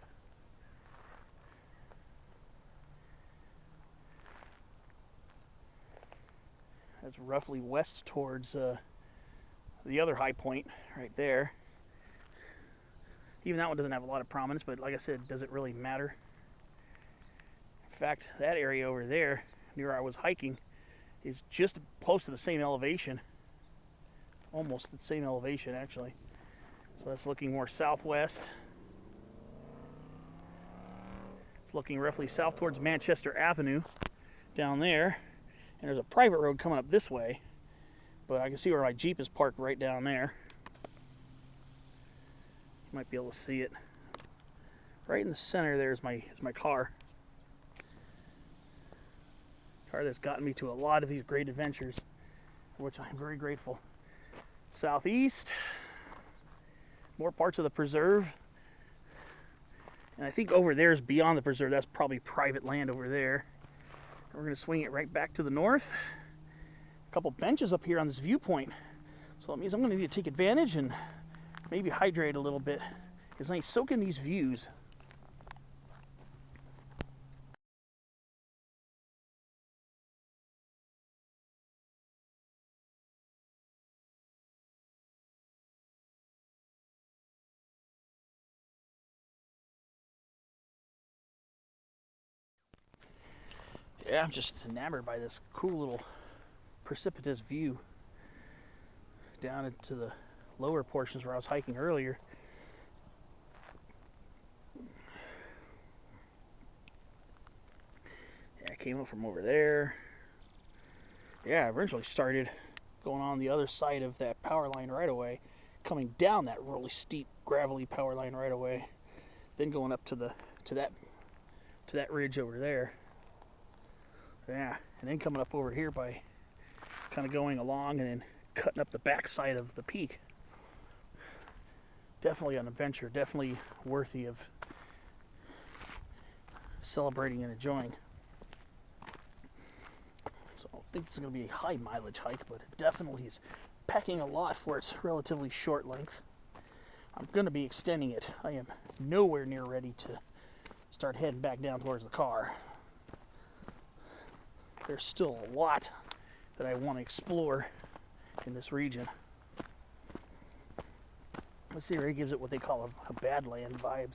[SPEAKER 1] That's roughly west towards the other high point right there. Even that one doesn't have a lot of prominence, but like I said, does it really matter? In fact, that area over there near where I was hiking is just close to the same elevation. Almost the same elevation, actually. So that's looking more southwest. It's looking roughly south towards Manchester Avenue down there. And there's a private road coming up this way. But I can see where my Jeep is parked right down there. You might be able to see it. Right in the center there is my car. Car that's gotten me to a lot of these great adventures, for which I'm very grateful. Southeast, more parts of the preserve. And I think over there is beyond the preserve. That's probably private land over there. And we're going to swing it right back to the north. A couple benches up here on this viewpoint. So that means I'm going to need to take advantage and maybe hydrate a little bit, because I need to soak in these views. Yeah, I'm just enamored by this cool little precipitous view down into the lower portions where I was hiking earlier. Yeah, I came up from over there. Yeah, I originally started going on the other side of that power line right away, coming down that really steep, gravelly power line right away, then going up to that ridge over there. Yeah, and then coming up over here by kind of going along and then cutting up the backside of the peak. Definitely an adventure, definitely worthy of celebrating and enjoying. So I don't think this is going to be a high mileage hike, but it definitely is packing a lot for its relatively short length. I'm going to be extending it. I am nowhere near ready to start heading back down towards the car. There's still a lot that I want to explore in this region. This area gives it what they call a Badlands vibe.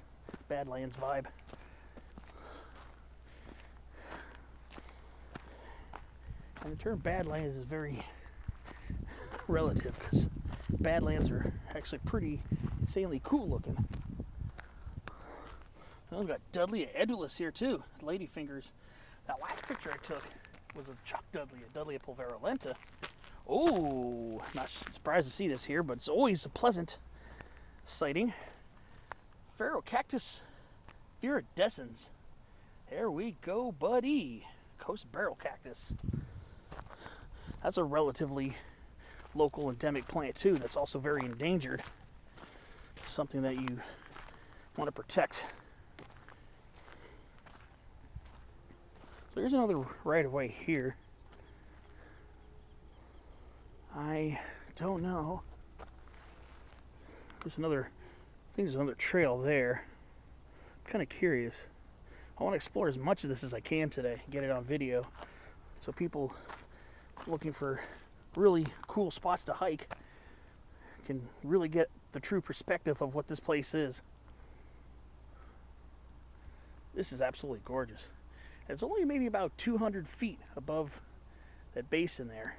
[SPEAKER 1] And the term Badlands is very relative, because Badlands are actually pretty insanely cool looking. Oh, we've got Dudley Edulus here too, ladyfingers. That last picture I took was of Chuck Dudley, a Dudley pulverulenta. Oh, not surprised to see this here, but it's always a pleasant sighting. Phaerocactus viridescens. There we go, buddy. Coast barrel cactus. That's a relatively local endemic plant too. That's also very endangered. Something that you want to protect. So there's another right of way here. I don't know. There's another, I think there's another trail there. I'm kind of curious. I want to explore as much of this as I can today, get it on video, so people looking for really cool spots to hike can really get the true perspective of what this place is. This is absolutely gorgeous. It's only maybe about 200 feet above that basin there,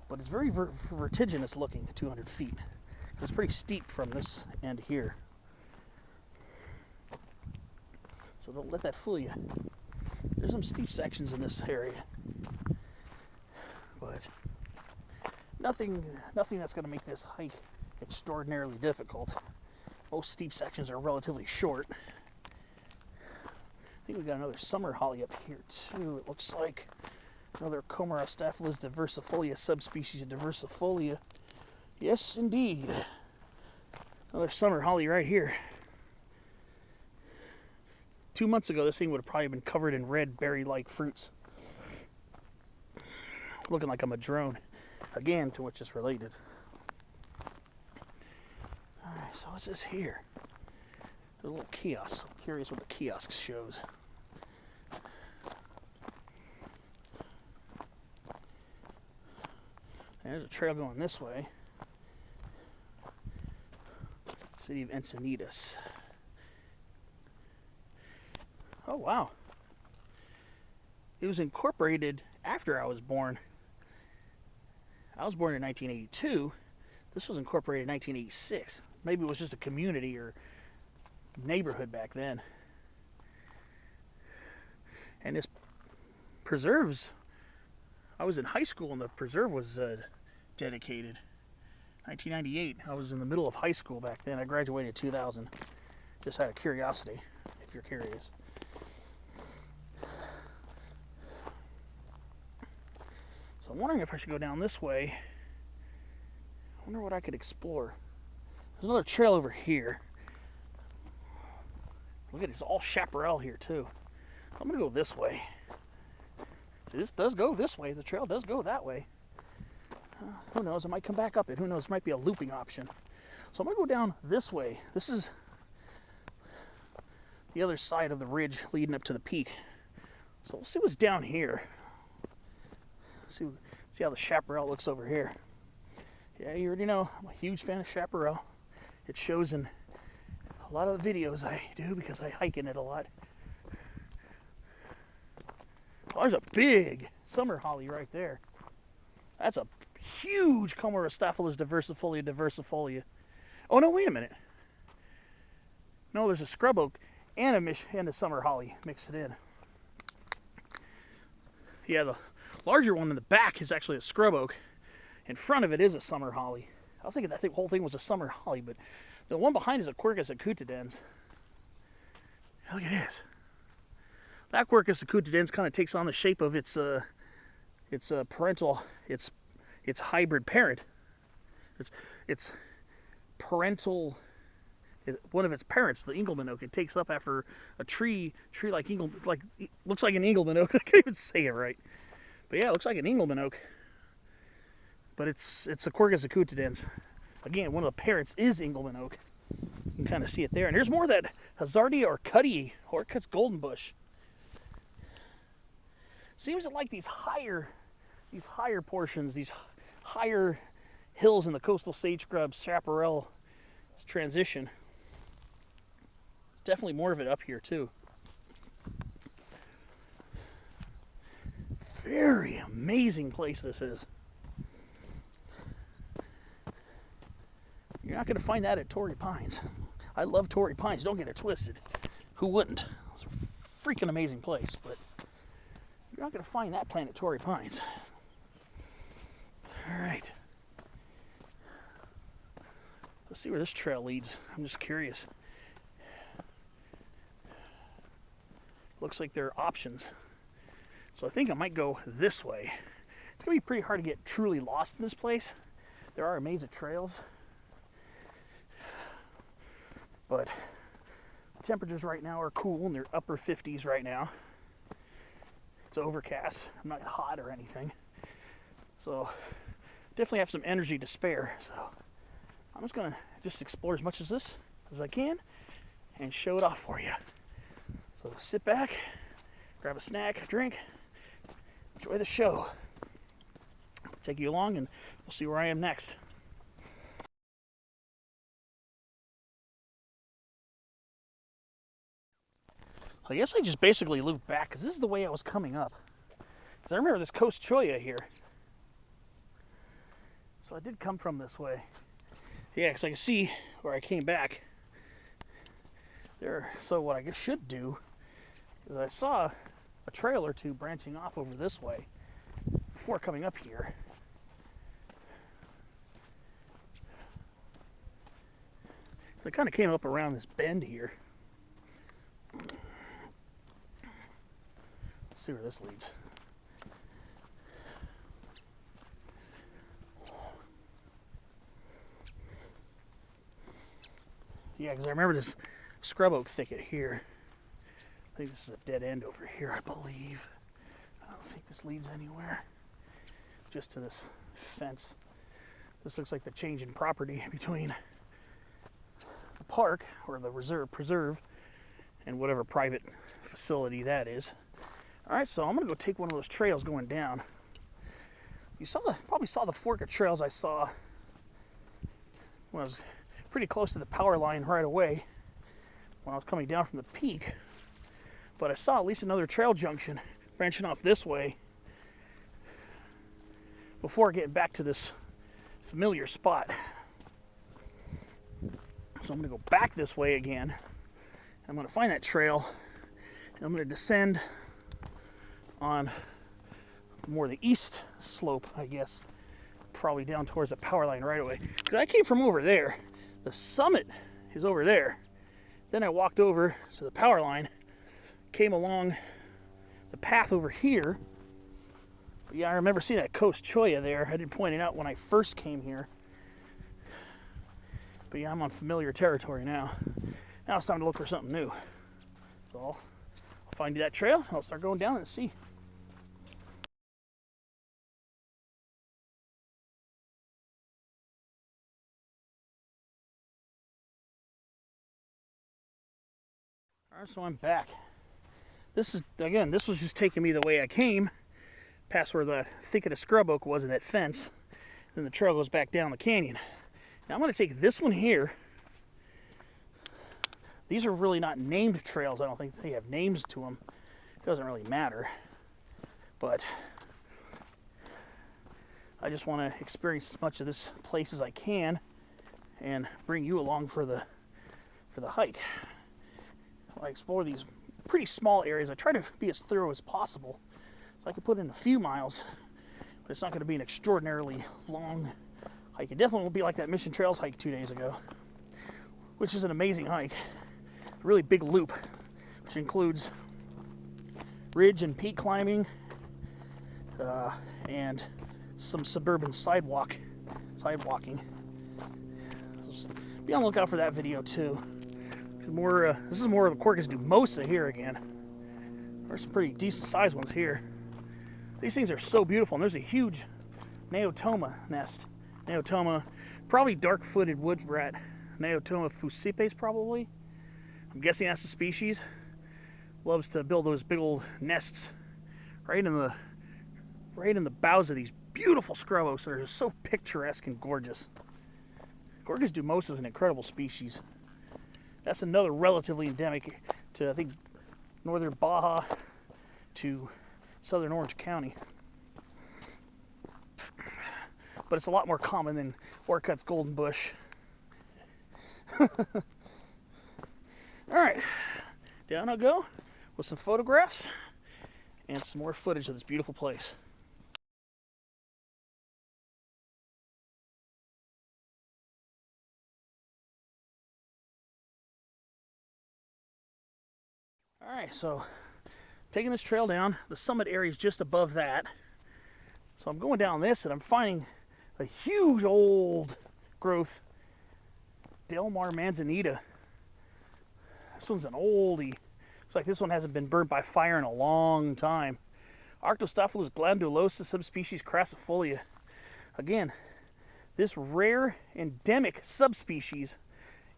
[SPEAKER 1] but it's very vertiginous looking, 200 feet. It's pretty steep from this end here. So don't let that fool you. There's some steep sections in this area, but nothing that's going to make this hike extraordinarily difficult. Most steep sections are relatively short. I think we got another summer holly up here too. It looks like another Comarostaphylos diversifolia subspecies of diversifolia. Yes, indeed. Another summer holly right here. 2 months ago, this thing would have probably been covered in red berry-like fruits. Looking like a madrone, again, to which it's related. Alright, so what's this here? There's a little kiosk. I'm curious what the kiosk shows. There's a trail going this way. City of Encinitas. Oh, wow. It was incorporated after I was born. I was born in 1982. This was incorporated in 1986. Maybe it was just a community or neighborhood back then. And this preserves, I was in high school and the preserve was dedicated. 1998. I was in the middle of high school back then. I graduated in 2000. Just out of curiosity, if you're curious. So I'm wondering if I should go down this way. I wonder what I could explore. There's another trail over here. Look at it, it's all chaparral here too. I'm gonna go this way. See, this does go this way. The trail does go that way. Who knows? I might come back up it. Who knows? It might be a looping option. So I'm gonna go down this way. This is the other side of the ridge leading up to the peak. So we'll see what's down here. See how the chaparral looks over here. Yeah, you already know I'm a huge fan of chaparral. It shows in a lot of the videos I do because I hike in it a lot. Oh, there's a big summer holly right there. That's a huge Comarostaphyllus diversifolia. Oh no, wait a minute. No, there's a scrub oak and a summer holly mixed in. Yeah, the larger one in the back is actually a scrub oak. In front of it is a summer holly. I was thinking that whole thing was a summer holly, but the one behind is a Quercus acutidens. Look at this. That Quercus acutidens kind of takes on the shape of its hybrid parent. Its parental, one of its parents, the Engelmann oak. It takes up after a tree like looks like an Engelmann oak. I can't even say it right. But yeah, it looks like an Engelmann oak. But it's a Quercus acutidens. Again, one of the parents is Engelmann oak. You can kind of see it there. And there's more of that Hazardia orcuttii, Orcut's golden bush. Seems like these higher portions, these higher hills in the coastal sage scrub chaparral transition. There's definitely more of it up here too. Very amazing place this is. You're not going to find that at Torrey Pines. I love Torrey Pines, don't get it twisted. Who wouldn't? It's a freaking amazing place, but you're not going to find that plant at Torrey Pines. All right. Let's see where this trail leads. I'm just curious. Looks like there are options. So I think I might go this way. It's going to be pretty hard to get truly lost in this place. There are a maze of trails. But the temperatures right now are cool and they're upper 50s right now. It's overcast. I'm not hot or anything. So definitely have some energy to spare. So I'm just going to explore as much as this as I can and show it off for you. So sit back, grab a snack, a drink, enjoy the show. I'll take you along and we'll see where I am next. I guess I just basically looped back because this is the way I was coming up. Because I remember this Coast Cholla here. So I did come from this way. Yeah, because I can see where I came back. There. So what I should do is I saw a trail or two branching off over this way before coming up here. So I kind of came up around this bend here. Let's see where this leads. Yeah, because I remember this scrub oak thicket here. I think this is a dead end over here, I believe. I don't think this leads anywhere. Just to this fence. This looks like the change in property between the park, or the preserve, and whatever private facility that is. Alright, so I'm going to go take one of those trails going down. You probably saw the fork of trails I saw when I was pretty close to the power line right away when I was coming down from the peak. But I saw at least another trail junction branching off this way before getting back to this familiar spot. So I'm going to go back this way again. I'm going to find that trail, and I'm going to descend on more the east slope, I guess, probably down towards the power line right away. Because I came from over there. The summit is over there. Then I walked over to the power line, came along the path over here. But yeah, I remember seeing that Coast Cholla there. I did point it out when I first came here. But yeah, I'm on familiar territory now. Now it's time to look for something new. So I'll find that trail, I'll start going down and see. Alright, so I'm back. This was just taking me the way I came, past where the thicket of scrub oak was in that fence. Then the trail goes back down the canyon. Now I'm going to take this one here. These are really not named trails. I don't think they have names to them. It doesn't really matter. But I just want to experience as much of this place as I can and bring you along for the hike. I explore these pretty small areas. I try to be as thorough as possible, so I can put in a few miles, but it's not going to be an extraordinarily long hike. It definitely won't be like that Mission Trails hike 2 days ago, which is an amazing hike. A really big loop, which includes ridge and peak climbing, and some suburban sidewalking. So be on the lookout for that video too. This is more of the Quercus dumosa here again. There's some pretty decent sized ones here. These things are so beautiful, and there's a huge Neotoma nest. Neotoma, probably dark-footed wood rat. Neotoma fuscipes, probably. I'm guessing that's the species. Loves to build those big old nests right in the boughs of these beautiful scrub oaks that are just so picturesque and gorgeous. Quercus dumosa is an incredible species. That's another relatively endemic to, I think, northern Baja to southern Orange County. But it's a lot more common than Orcutt's golden bush. Alright, down I go with some photographs and some more footage of this beautiful place. Alright, so taking this trail down, the summit area is just above that. So I'm going down this and I'm finding a huge old growth Del Mar manzanita. This one's an oldie. Looks like this one hasn't been burnt by fire in a long time. Arctostaphylos glandulosa, subspecies crassifolia. Again, this rare endemic subspecies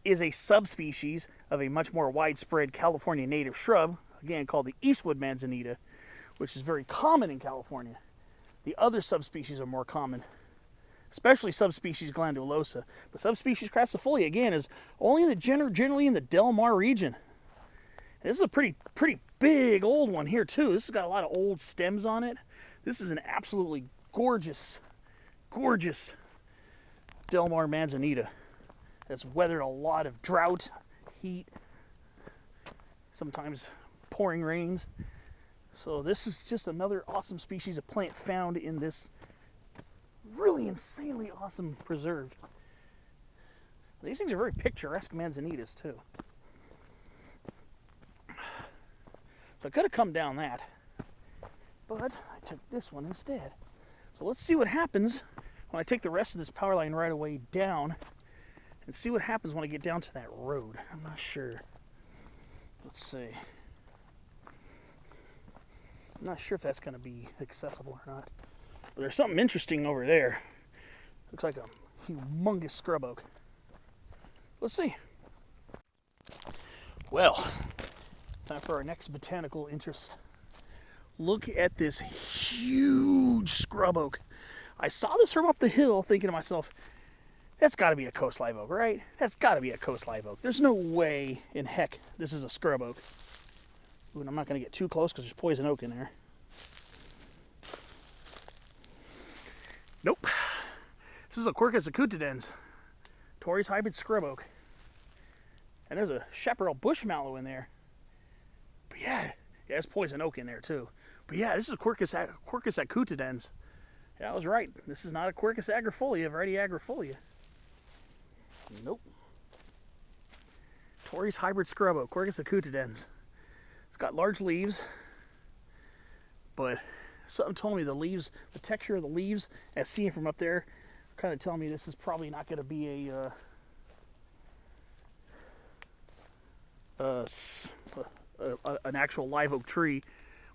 [SPEAKER 1] is a subspecies of a much more widespread California native shrub, again called the Eastwood manzanita, which is very common in California. The other subspecies are more common, especially subspecies glandulosa. But subspecies crassifolia, again, is only in the generally in the Del Mar region. And this is a pretty big old one here too. This has got a lot of old stems on it. This is an absolutely gorgeous Del Mar manzanita that's weathered a lot of drought, heat, sometimes pouring rains. So this is just another awesome species of plant found in this really insanely awesome preserve. These things are very picturesque manzanitas too. So I could have come down that, but I took this one instead. So let's see what happens when I take the rest of this power line right away down and see what happens when I get down to that road. I'm not sure. Let's see. I'm not sure if that's going to be accessible or not. But there's something interesting over there. Looks like a humongous scrub oak. Let's see. Well, time for our next botanical interest. Look at this huge scrub oak. I saw this from up the hill thinking to myself, that's got to be a coast live oak, right? That's got to be a coast live oak. There's no way in heck this is a scrub oak. Ooh, and I'm not going to get too close because there's poison oak in there. Nope. This is a Quercus acutidens, Torrey's hybrid scrub oak. And there's a chaparral bush mallow in there. But yeah, there's poison oak in there too. But yeah, this is Quercus acutidens. Yeah, I was right. This is not a Quercus agrifolia, variety agrifolia. Nope. Torrey's hybrid scrub oak, Quercus acutidens. It's got large leaves, but something told me the leaves, the texture of the leaves, as seen from up there, kind of telling me this is probably not going to be an actual live oak tree.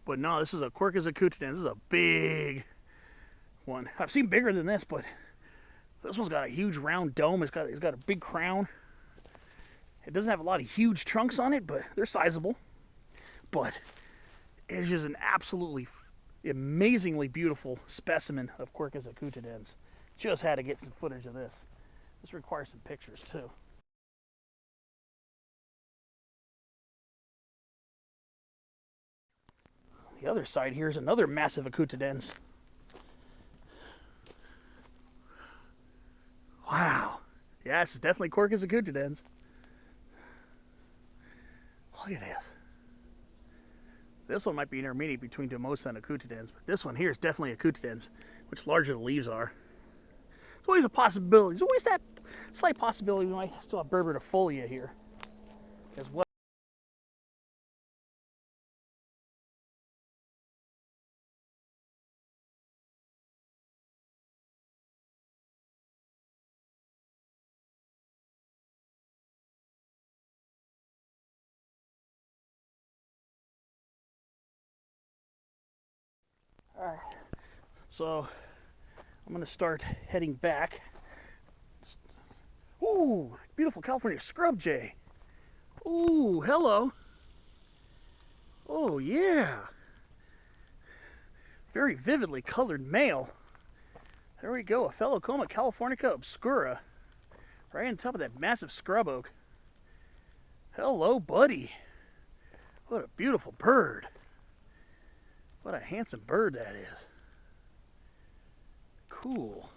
[SPEAKER 1] But no, this is a Quercus acutidens. This is a big one. I've seen bigger than this, but this one's got a huge round dome. It's got a big crown. It doesn't have a lot of huge trunks on it, but they're sizable. But it's just an absolutely amazingly beautiful specimen of Quercus acutidens. Just had to get some footage of this. This requires some pictures too. The other side here is another massive acutidens. Wow. Yeah, this is definitely Quercus acutidens. Look at this. This one might be intermediate between Domosa and acutidens, but this one here is definitely acutidens, much larger the leaves are. There's always a possibility. There's always that slight possibility we might still have Berbertifolia here as well. All right. So I'm going to start heading back. Ooh, beautiful California scrub jay. Ooh, hello. Oh, yeah. Very vividly colored male. There we go, a Phelocoma californica obscura. Right on top of that massive scrub oak. Hello, buddy. What a beautiful bird. What a handsome bird that is. Cool.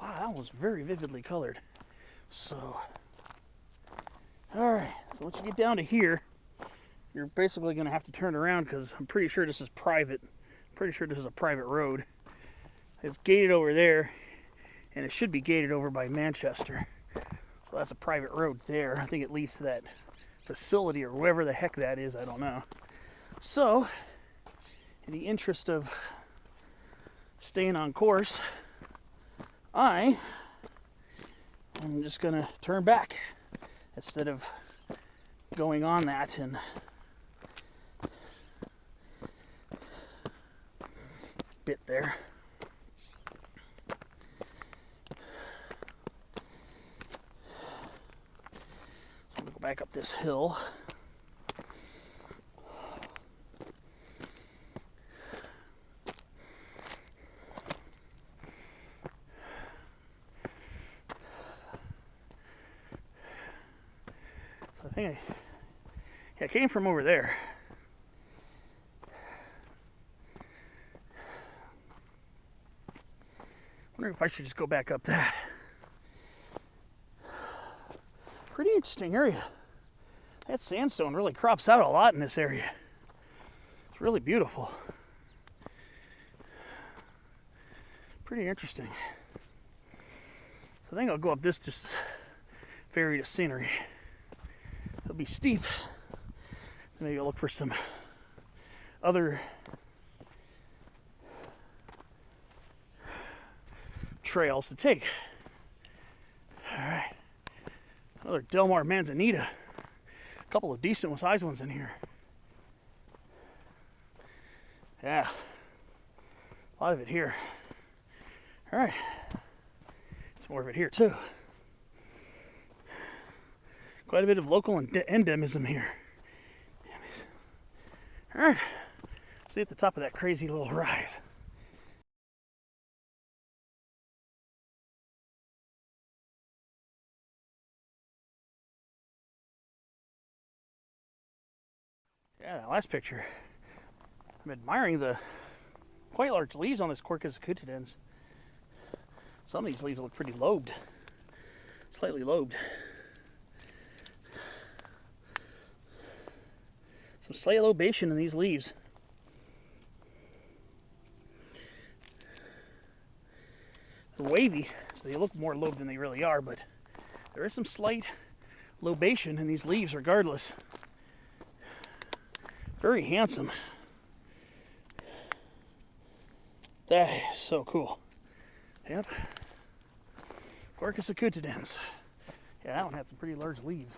[SPEAKER 1] Wow, that was very vividly colored. So, alright, so once you get down to here, you're basically going to have to turn around because I'm pretty sure this is private. I'm pretty sure this is a private road. It's gated over there, and it should be gated over by Manchester. So that's a private road there. I think it leads to that facility or wherever the heck that is, I don't know. So, in the interest of staying on course, I am just going to turn back instead of going on that and bit there. So I'm going to go back up this hill. So I think I came from over there. I wonder if I should just go back up that. Pretty interesting area. That sandstone really crops out a lot in this area. It's really beautiful. Pretty interesting. So I think I'll go up this just ferry to scenery. It'll be steep. Maybe I'll look for some other trails to take. Alright. Another Delmar Manzanita. A couple of decent sized ones in here. Yeah. A lot of it here. Alright. Some more of it here too. Quite a bit of local endemism here. Alright. See at the top of that crazy little rise. Yeah, that last picture. I'm admiring the quite large leaves on this Quercus acutidens. Some of these leaves look pretty lobed, slightly lobed. Some slight lobation in these leaves. They're wavy, so they look more lobed than they really are, but there is some slight lobation in these leaves regardless. Very handsome. That is so cool. Yep. Quercus acutidens. Yeah, that one had some pretty large leaves.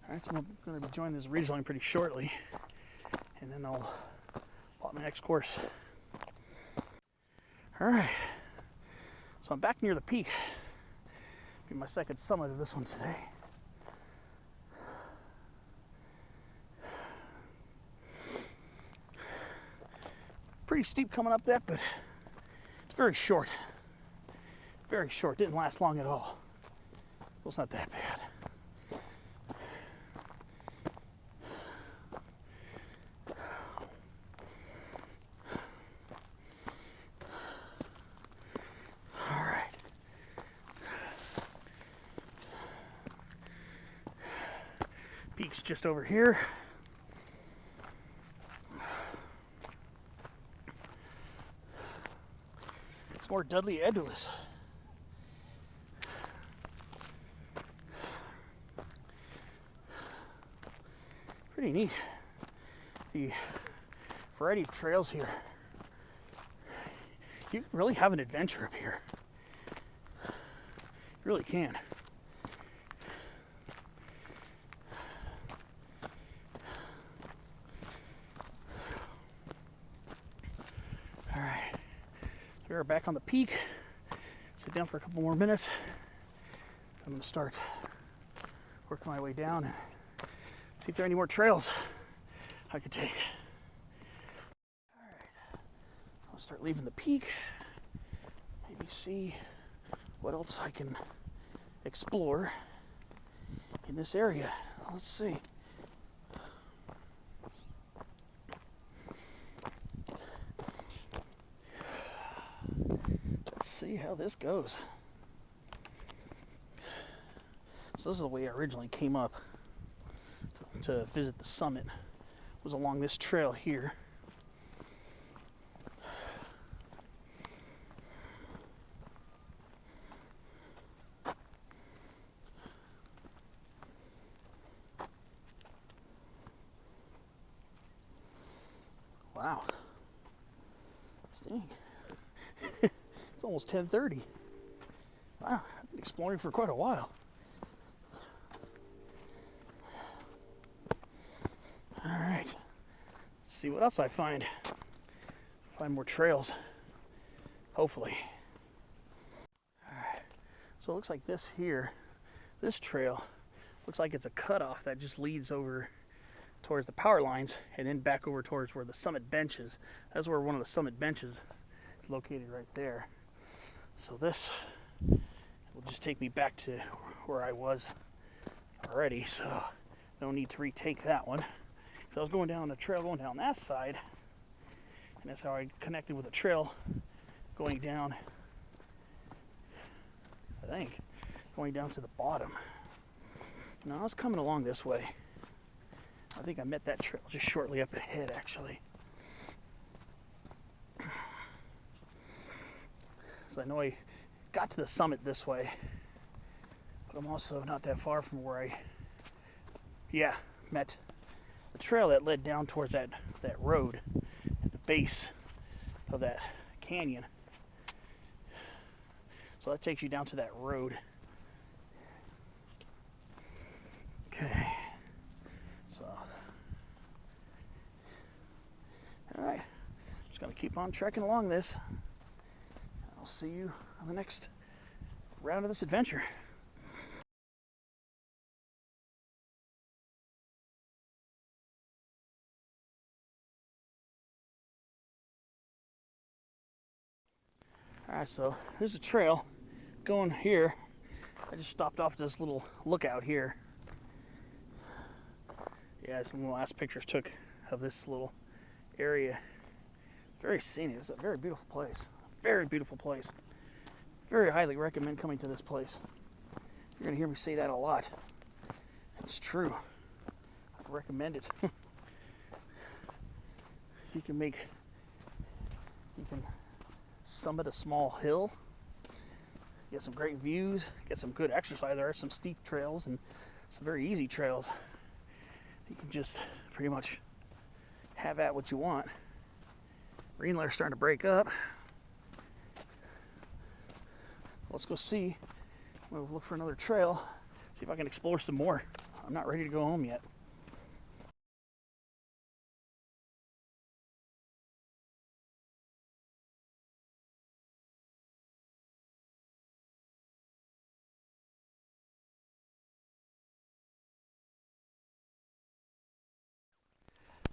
[SPEAKER 1] Alright, so I'm going to be joining this rezoning pretty shortly, and then I'll plot my next course. Alright, so I'm back near the peak. Be my second summit of this one today. Pretty steep coming up that, but it's very short. Very short, didn't last long at all. So it's not that bad. Peak's just over here. It's more Dudley edulis. Pretty neat. The variety of trails here. You can really have an adventure up here. You really can. We're back on the peak. Sit down for a couple more minutes. I'm going to start working my way down and see if there are any more trails I could take. Alright, I'll start leaving the peak. Maybe see what else I can explore in this area. Let's see. See how this goes. So this is the way I originally came up to visit the summit. It was along this trail here. Wow. Dang. It's almost 10:30. Wow, I've been exploring for quite a while. Alright, let's see what else I find. Find more trails, hopefully. Alright, so it looks like this here, this trail, looks like it's a cutoff that just leads over towards the power lines and then back over towards where the summit bench is. That's where one of the summit benches is located right there. So this will just take me back to where I was already, so no need to retake that one. So I was going down the trail going down that side, and that's how I connected with the trail going down, I think, going down to the bottom. Now I was coming along this way. I think I met that trail just shortly up ahead, actually. So I know I got to the summit this way, but I'm also not that far from where I, met the trail that led down towards that road at the base of that canyon. So that takes you down to that road. Okay. So, all right. Just gonna keep on trekking along this. I'll see you on the next round of this adventure. Alright, so there's a trail going here. I just stopped off this little lookout here. Yeah, some of the last pictures took of this little area Very scenic. It's a very beautiful place. Very beautiful place. Very highly recommend coming to this place. You're going to hear me say that a lot. It's true. I recommend it. You can summit a small hill, get some great views, get some good exercise. There are some steep trails and some very easy trails. You can just pretty much have at what you want. Green layer's starting to break up. Let's go see. We'll look for another trail, see if I can explore some more. I'm not ready to go home yet.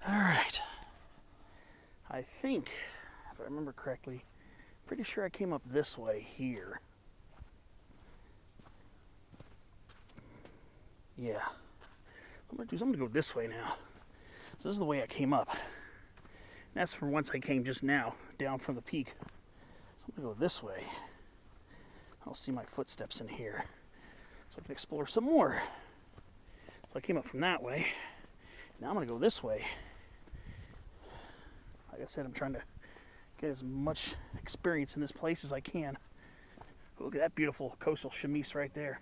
[SPEAKER 1] All right. I think, if I remember correctly, pretty sure I came up this way here. Yeah. I'm gonna go this way now. So this is the way I came up. And that's from whence I came just now, down from the peak. So I'm gonna go this way. I'll see my footsteps in here, so I can explore some more. So I came up from that way. Now I'm gonna go this way. Like I said, I'm trying to get as much experience in this place as I can. Look at that beautiful coastal chamise right there.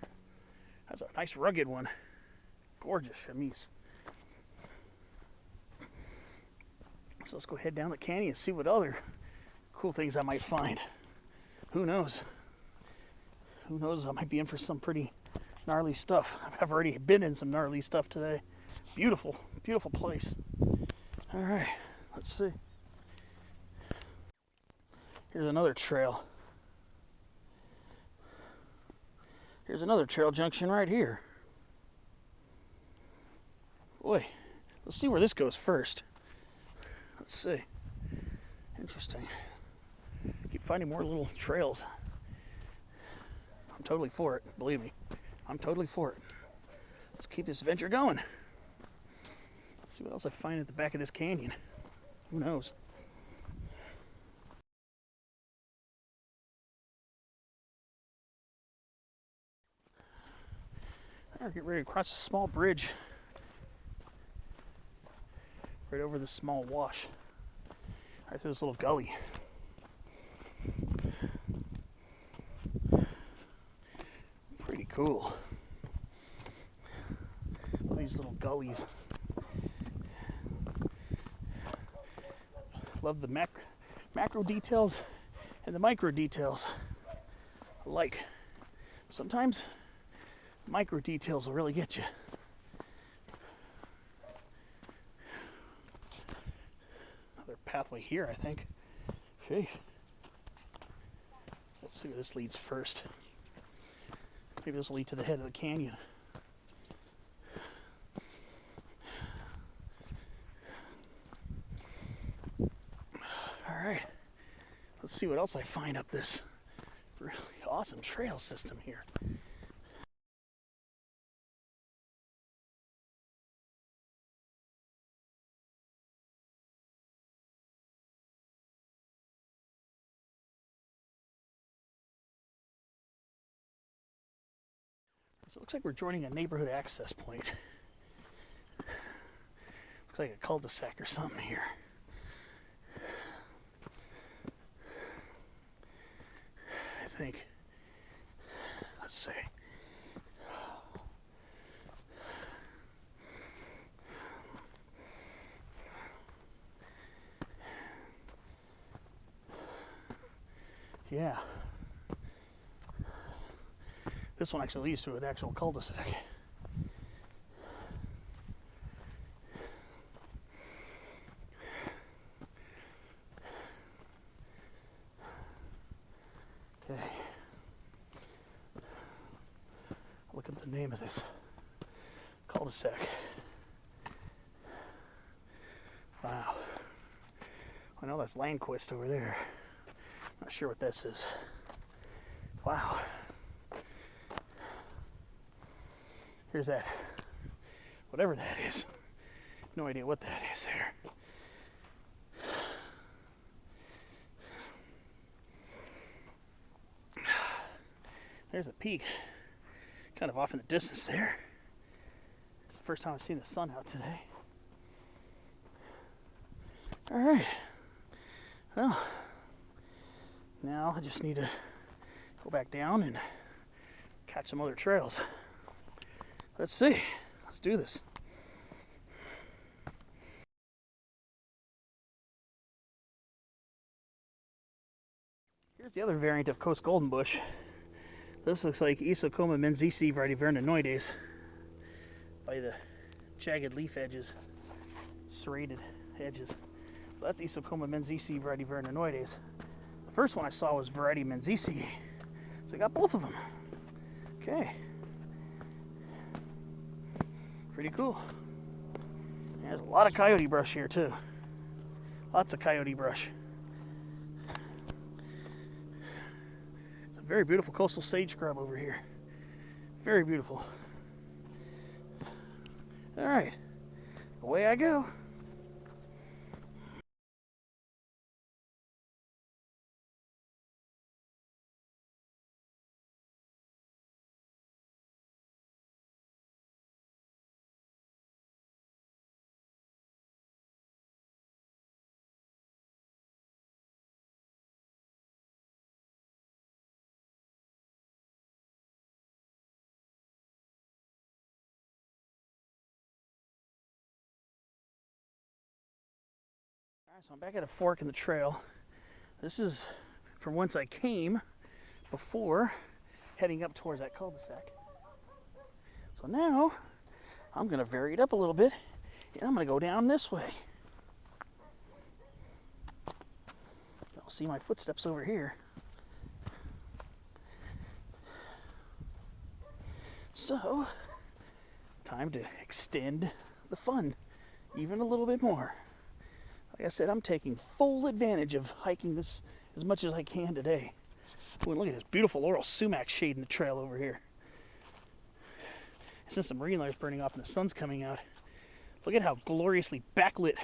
[SPEAKER 1] That's a nice rugged one. Gorgeous chamise. So let's go head down the canyon and see what other cool things I might find. Who knows? Who knows? I might be in for some pretty gnarly stuff. I've already been in some gnarly stuff today. Beautiful, beautiful place. All right, let's see. Here's another trail. Here's another trail junction right here. Boy, let's see where this goes first. Let's see. Interesting. Keep finding more little trails. I'm totally for it, believe me. I'm totally for it. Let's keep this adventure going. Let's see what else I find at the back of this canyon. Who knows? I'll get ready to cross a small bridge right over this small wash, right through this little gully. Pretty cool. All these little gullies. Love the macro details and the micro details alike. Sometimes micro details will really get you. Another pathway here, I think. Sheesh. Let's see where this leads first. Maybe this will lead to the head of the canyon. All right. Let's see what else I find up this really awesome trail system here. So it looks like we're joining a neighborhood access point. Looks like a cul-de-sac or something here. I think. Let's see. Yeah. This one actually leads to an actual cul-de-sac. Okay. Look at the name of this cul-de-sac. Wow. I know that's Landquist over there. Not sure what this is. Wow. Here's that. Whatever that is. No idea what that is there. There's the peak, kind of off in the distance there. It's the first time I've seen the sun out today. All right, well, now I just need to go back down and catch some other trails. Let's see, let's do this. Here's the other variant of Coast Golden Bush. This looks like Isocoma menziesii variety verninoides by the jagged leaf edges, serrated edges. So that's Isocoma menziesii variety verninoides. The first one I saw was variety menziesii, so I got both of them. Okay, pretty cool. There's a lot of coyote brush here too. Lots of coyote brush. Very beautiful coastal sage scrub over here. Very beautiful. All right, away I go. All right, so I'm back at a fork in the trail. This is from whence I came before heading up towards that cul-de-sac. So now I'm going to vary it up a little bit and I'm going to go down this way. You'll see my footsteps over here. So, time to extend the fun even a little bit more. Like I said, I'm taking full advantage of hiking this as much as I can today. Ooh, and look at this beautiful laurel sumac shading the trail over here. Since the marine light is burning off and the sun's coming out, look at how gloriously backlit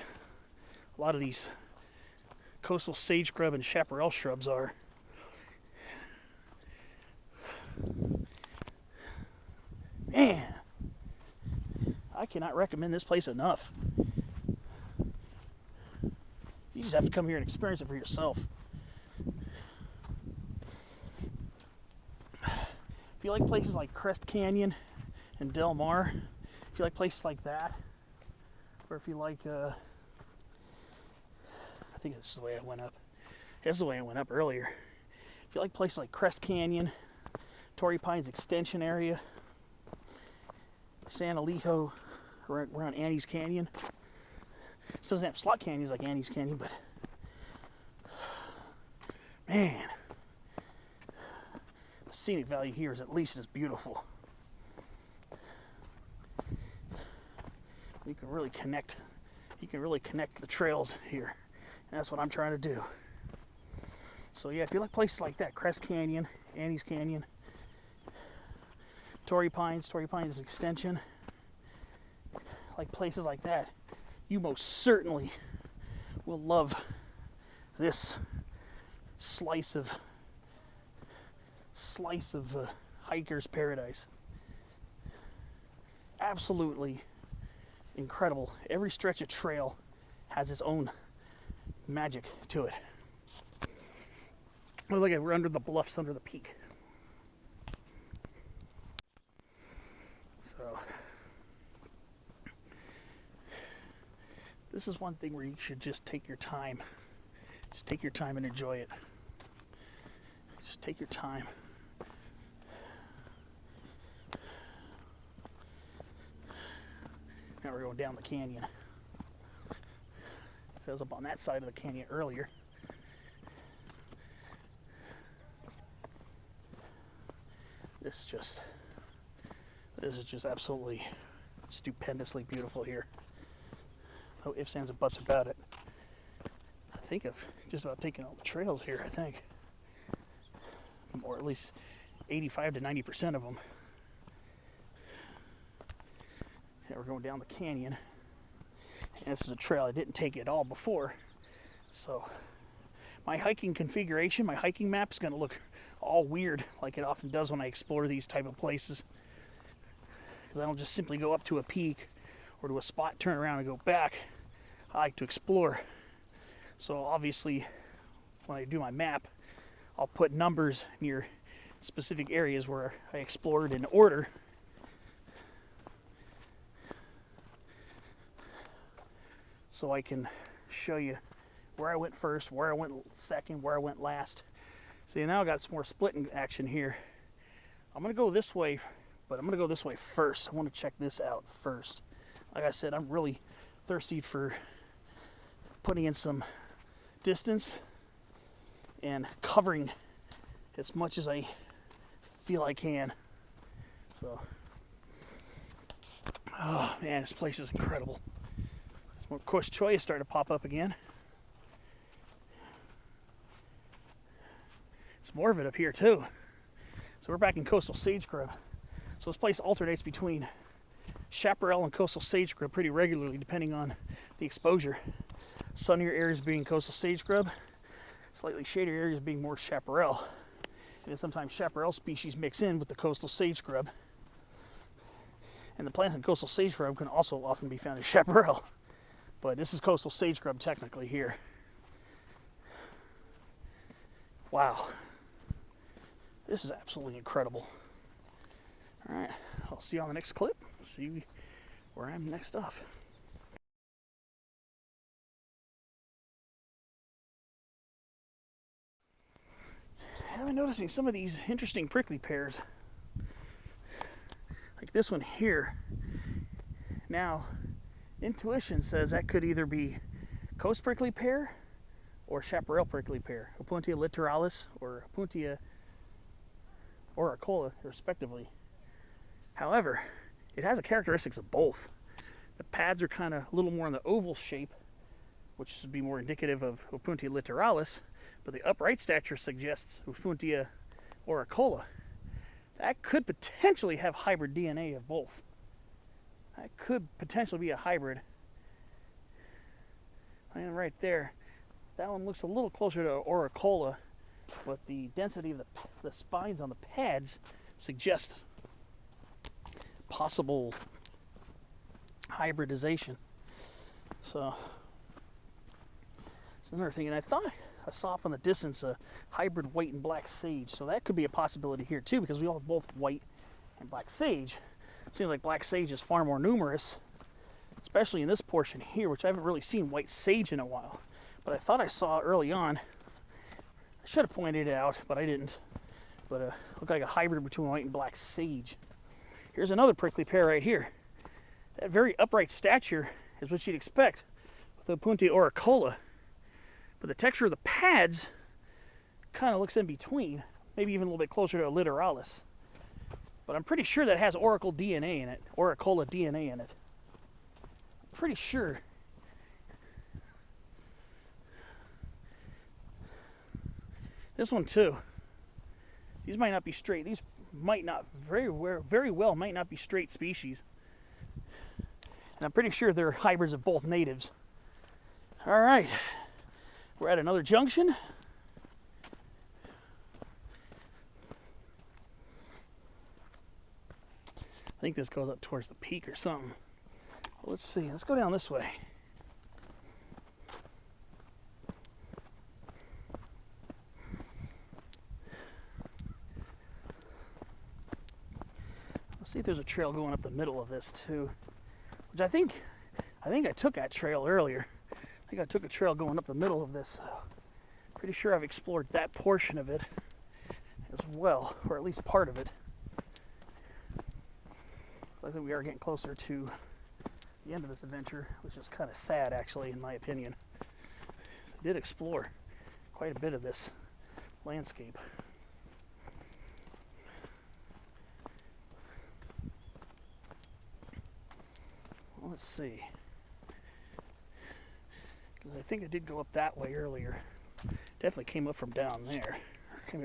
[SPEAKER 1] a lot of these coastal sage scrub and chaparral shrubs are. Man, I cannot recommend this place enough. You just have to come here and experience it for yourself. If you like places like Crest Canyon and Del Mar, if you like places like that, or if you like, I think this is the way I went up. This is the way I went up earlier. If you like places like Crest Canyon, Torrey Pines Extension area, San Elijo, around Annie's Canyon. This doesn't have slot canyons like Annie's Canyon, but man, the scenic value here is at least as beautiful. You can really connect. You can really connect the trails here, and that's what I'm trying to do. So yeah, if you like places like that, Crest Canyon, Annie's Canyon, Torrey Pines Extension, like places like that, you most certainly will love this slice of hiker's paradise. Absolutely incredible. Every stretch of trail has its own magic to it. Oh, look at, we're under the bluffs, under the peak. So this is one thing where you should just take your time. Just take your time and enjoy it. Just take your time. Now we're going down the canyon. So I was up on that side of the canyon earlier. This is just absolutely stupendously beautiful here. No ifs, ands, and buts about it. I think I've just about taken all the trails here, I think. Or at least 85 to 90% of them. Yeah, we're going down the canyon. And this is a trail I didn't take at all before. So my hiking configuration, my hiking map is going to look all weird like it often does when I explore these type of places. Because I don't just simply go up to a peak or to a spot, turn around and go back. I like to explore. So obviously when I do my map, I'll put numbers near specific areas where I explored in order. So I can show you where I went first, where I went second, where I went last. See, now I got some more splitting action here. I'm gonna go this way, but I'm gonna go this way first. I want to check this out first. Like I said, I'm really thirsty for putting in some distance and covering as much as I feel I can. So, oh man, this place is incredible. Of course, cholla is starting to pop up again. It's more of it up here too. So we're back in coastal sage scrub. So this place alternates between chaparral and coastal sage scrub pretty regularly depending on the exposure. Sunnier areas being coastal sage scrub, slightly shadier areas being more chaparral. And then sometimes chaparral species mix in with the coastal sage scrub. And the plants in coastal sage scrub can also often be found in chaparral. But this is coastal sage scrub technically here. Wow. This is absolutely incredible. All right, I'll see you on the next clip. See where I'm next off. I've been noticing some of these interesting prickly pears. Like this one here. Now, intuition says that could either be coast prickly pear or chaparral prickly pear, Opuntia littoralis or Opuntia auricola, respectively. However, it has the characteristics of both. The pads are kind of a little more in the oval shape, which would be more indicative of Opuntia littoralis, but the upright stature suggests Opuntia auricola. That could potentially have hybrid DNA of both. That could potentially be a hybrid. And right there, that one looks a little closer to auricola, but the density of the spines on the pads suggest possible hybridization. So it's another thing. And I thought I saw from the distance a hybrid white and black sage. So that could be a possibility here too, because we all have both white and black sage. It seems like black sage is far more numerous, especially in this portion here, which I haven't really seen white sage in a while. But I thought I saw early on. I should have pointed it out, but I didn't. But looked like a hybrid between white and black sage. Here's another prickly pear right here. That very upright stature is what you'd expect with Opuntia auricola. But the texture of the pads kind of looks in between, maybe even a little bit closer to a littoralis. But I'm pretty sure that has auricle DNA in it, auricola DNA in it. I'm pretty sure. This one too. These might not be straight. These might not, very well might not be straight species. And I'm pretty sure they're hybrids of both natives. All right, we're at another junction. I think this goes up towards the peak or something. Well, let's see, let's go down this way. Let's see if there's a trail going up the middle of this too, which I think I took that trail earlier. I think I took a trail going up the middle of this. Pretty sure I've explored that portion of it as well, or at least part of it. I think we are getting closer to the end of this adventure, which is kind of sad actually, in my opinion. I did explore quite a bit of this landscape. Let's see. Because I think I did go up that way earlier. Definitely came up from down there. Came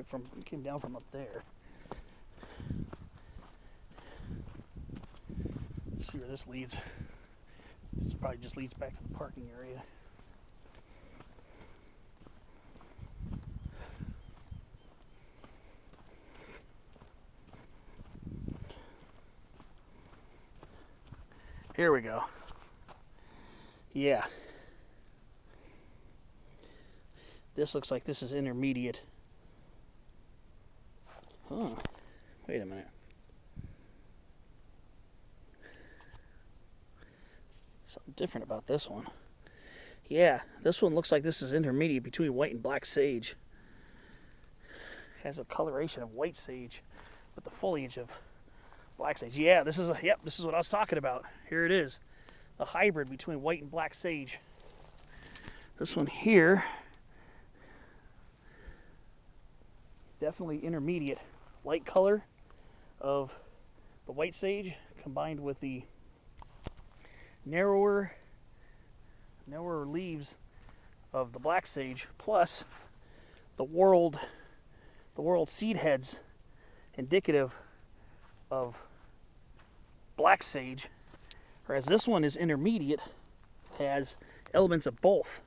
[SPEAKER 1] down from up there. Let's see where this leads. This probably just leads back to the parking area. Here we go. Yeah. This looks like this is intermediate. Oh, wait a minute. Something different about this one. Yeah, this one looks like this is intermediate between white and black sage. Has a coloration of white sage with the foliage of black sage. Yeah, this is what I was talking about. Here it is. The hybrid between white and black sage. This one here, definitely intermediate. Light color of the white sage combined with the narrower leaves of the black sage, plus the whorled seed heads indicative of black sage, whereas this one is intermediate, has elements of both.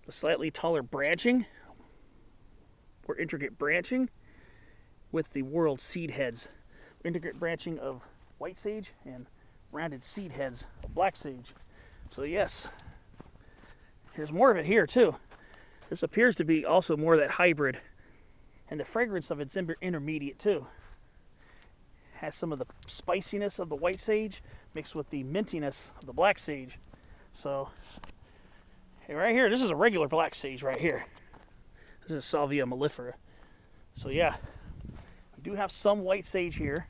[SPEAKER 1] The slightly taller branching, or intricate branching, with the whorled seed heads. Intricate branching of white sage and rounded seed heads of black sage. So yes, here's more of it here too. This appears to be also more of that hybrid, and the fragrance of it's intermediate too. Has some of the spiciness of the white sage mixed with the mintiness of the black sage. So hey, right here, this is a regular black sage right here. This is Salvia mellifera. So yeah, we do have some white sage here.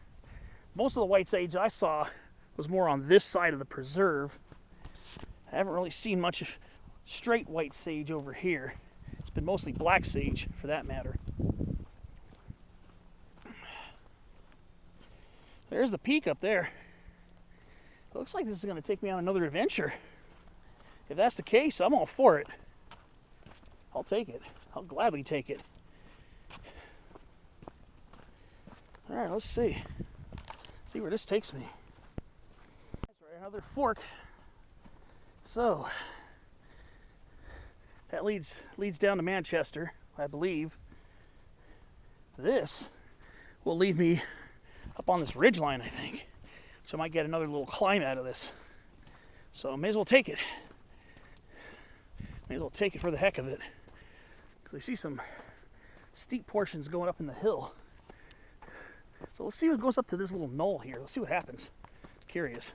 [SPEAKER 1] Most of the white sage I saw was more on this side of the preserve. I haven't really seen much straight white sage over here. It's been mostly black sage for that matter. There's the peak up there. It looks like this is going to take me on another adventure. If that's the case, I'm all for it. I'll take it. I'll gladly take it. All right, let's see. See where this takes me. That's right, another fork. So that leads down to Manchester, I believe. This will lead me up on this ridgeline, I think. So I might get another little climb out of this. So I may as well take it. May as well take it for the heck of it. Because I see some steep portions going up in the hill. So let's see what goes up to this little knoll here. Let's see what happens. Curious.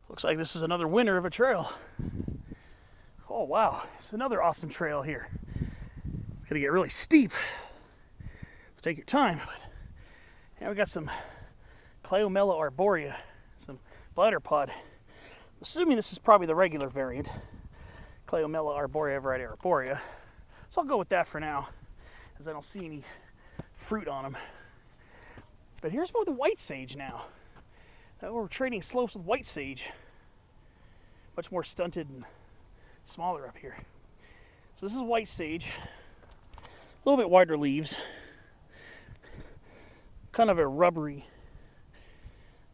[SPEAKER 1] Looks like this is another winner of a trail. Oh wow, it's another awesome trail here. It's gonna get really steep. So take your time. But now we got some Cleomella arborea, some bladderpod. I'm assuming this is probably the regular variant, Cleomella arborea variety arborea. So I'll go with that for now, as I don't see any fruit on them. But here's more the white sage now. Now we're trading slopes with white sage. Much more stunted and smaller up here. So this is white sage. A little bit wider leaves. Kind of a rubbery,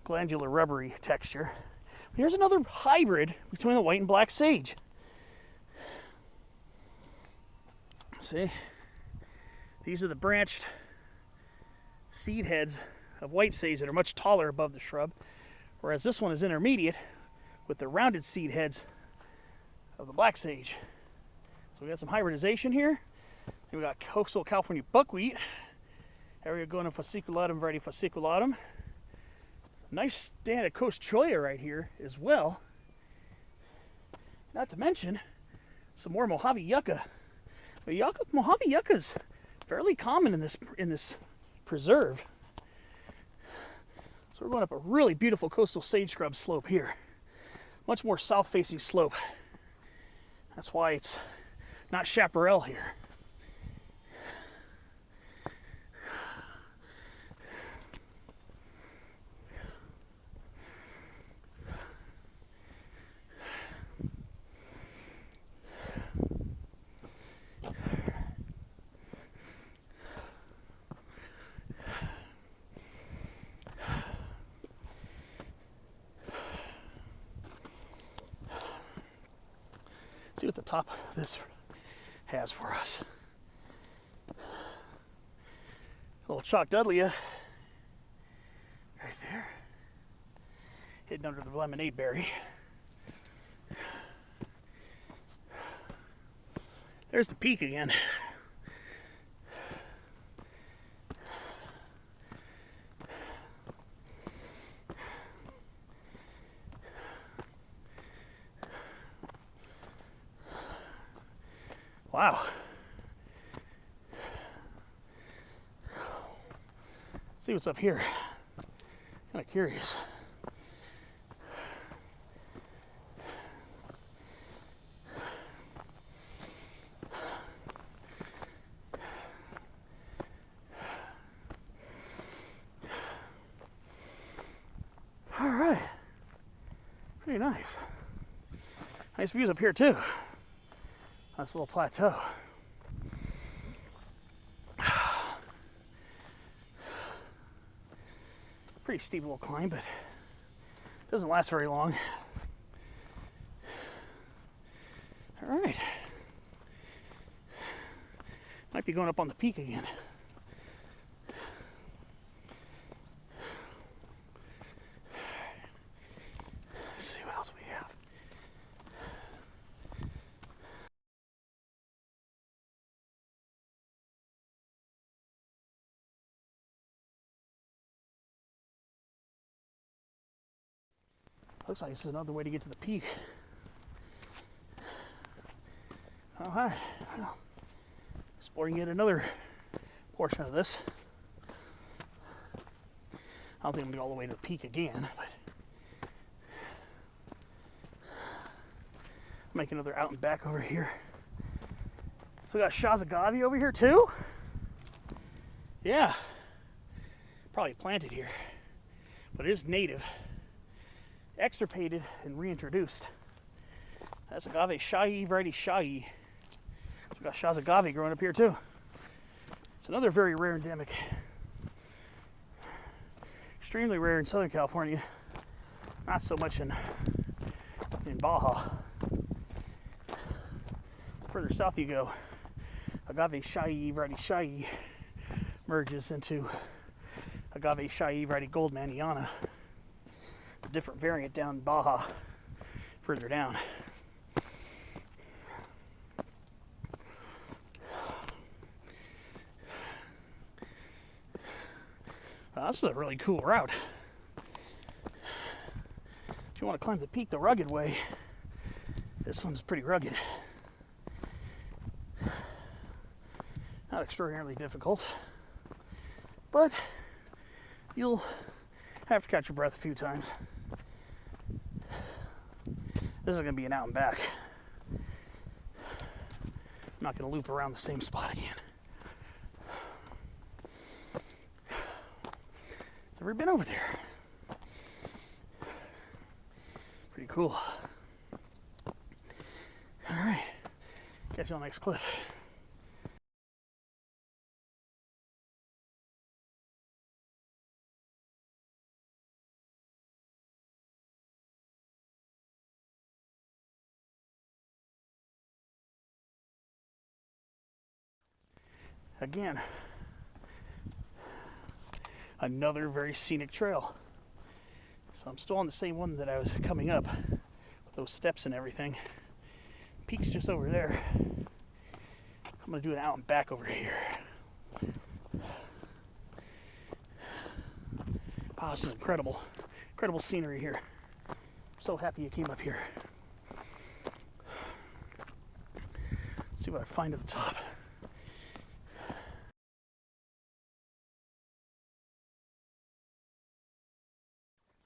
[SPEAKER 1] glandular rubbery texture. Here's another hybrid between the white and black sage. See? These are the branched seed heads of white sage that are much taller above the shrub, whereas this one is intermediate with the rounded seed heads of the black sage. So we got some hybridization here. Then we got coastal California buckwheat, Eriogonum fasciculatum variety fasciculatum. Nice stand of Coast Cholla right here as well. Not to mention some more Mojave yucca. But Mojave yucca is fairly common in this preserve. So we're going up a really beautiful coastal sage scrub slope here. Much more south-facing slope. That's why it's not chaparral here. see what the top of this has for us. A little chalk Dudleya right there, hidden under the lemonade berry. There's the peak again. Wow. Let's see what's up here. Kind of curious. All right. Pretty nice. Nice views up here too. Nice little plateau. Pretty steep little climb, but doesn't last very long. All right. Might be going up on the peak again. Let's see what else we have. Looks like this is another way to get to the peak. All right, well, exploring yet another portion of this. I don't think I'm gonna go all the way to the peak again, but make another out and back over here. So we got Shazagave over here too. Yeah, probably planted here, but it is native. Extirpated and reintroduced. That's agave Shai variety Shai. So we got Shazagave growing up here too. It's another very rare endemic. Extremely rare in Southern California. Not so much in Baja. Further south you go, agave Shai variety Shai merges into agave Shai variety Gold Maniana. A different variant down in Baja, further down. This is a really cool route. If you want to climb the peak the rugged way, this one's pretty rugged. Not extraordinarily difficult, but you'll have to catch your breath a few times. This is going to be an out and back. I'm not going to loop around the same spot again. Have you ever been over there? Pretty cool. All right, catch you on the next clip. Again, another very scenic trail. So I'm still on the same one that I was coming up with those steps and everything. Peak's just over there. I'm gonna do an out and back over here. Wow, this is incredible. Incredible scenery here. I'm so happy you came up here. Let's see what I find at the top.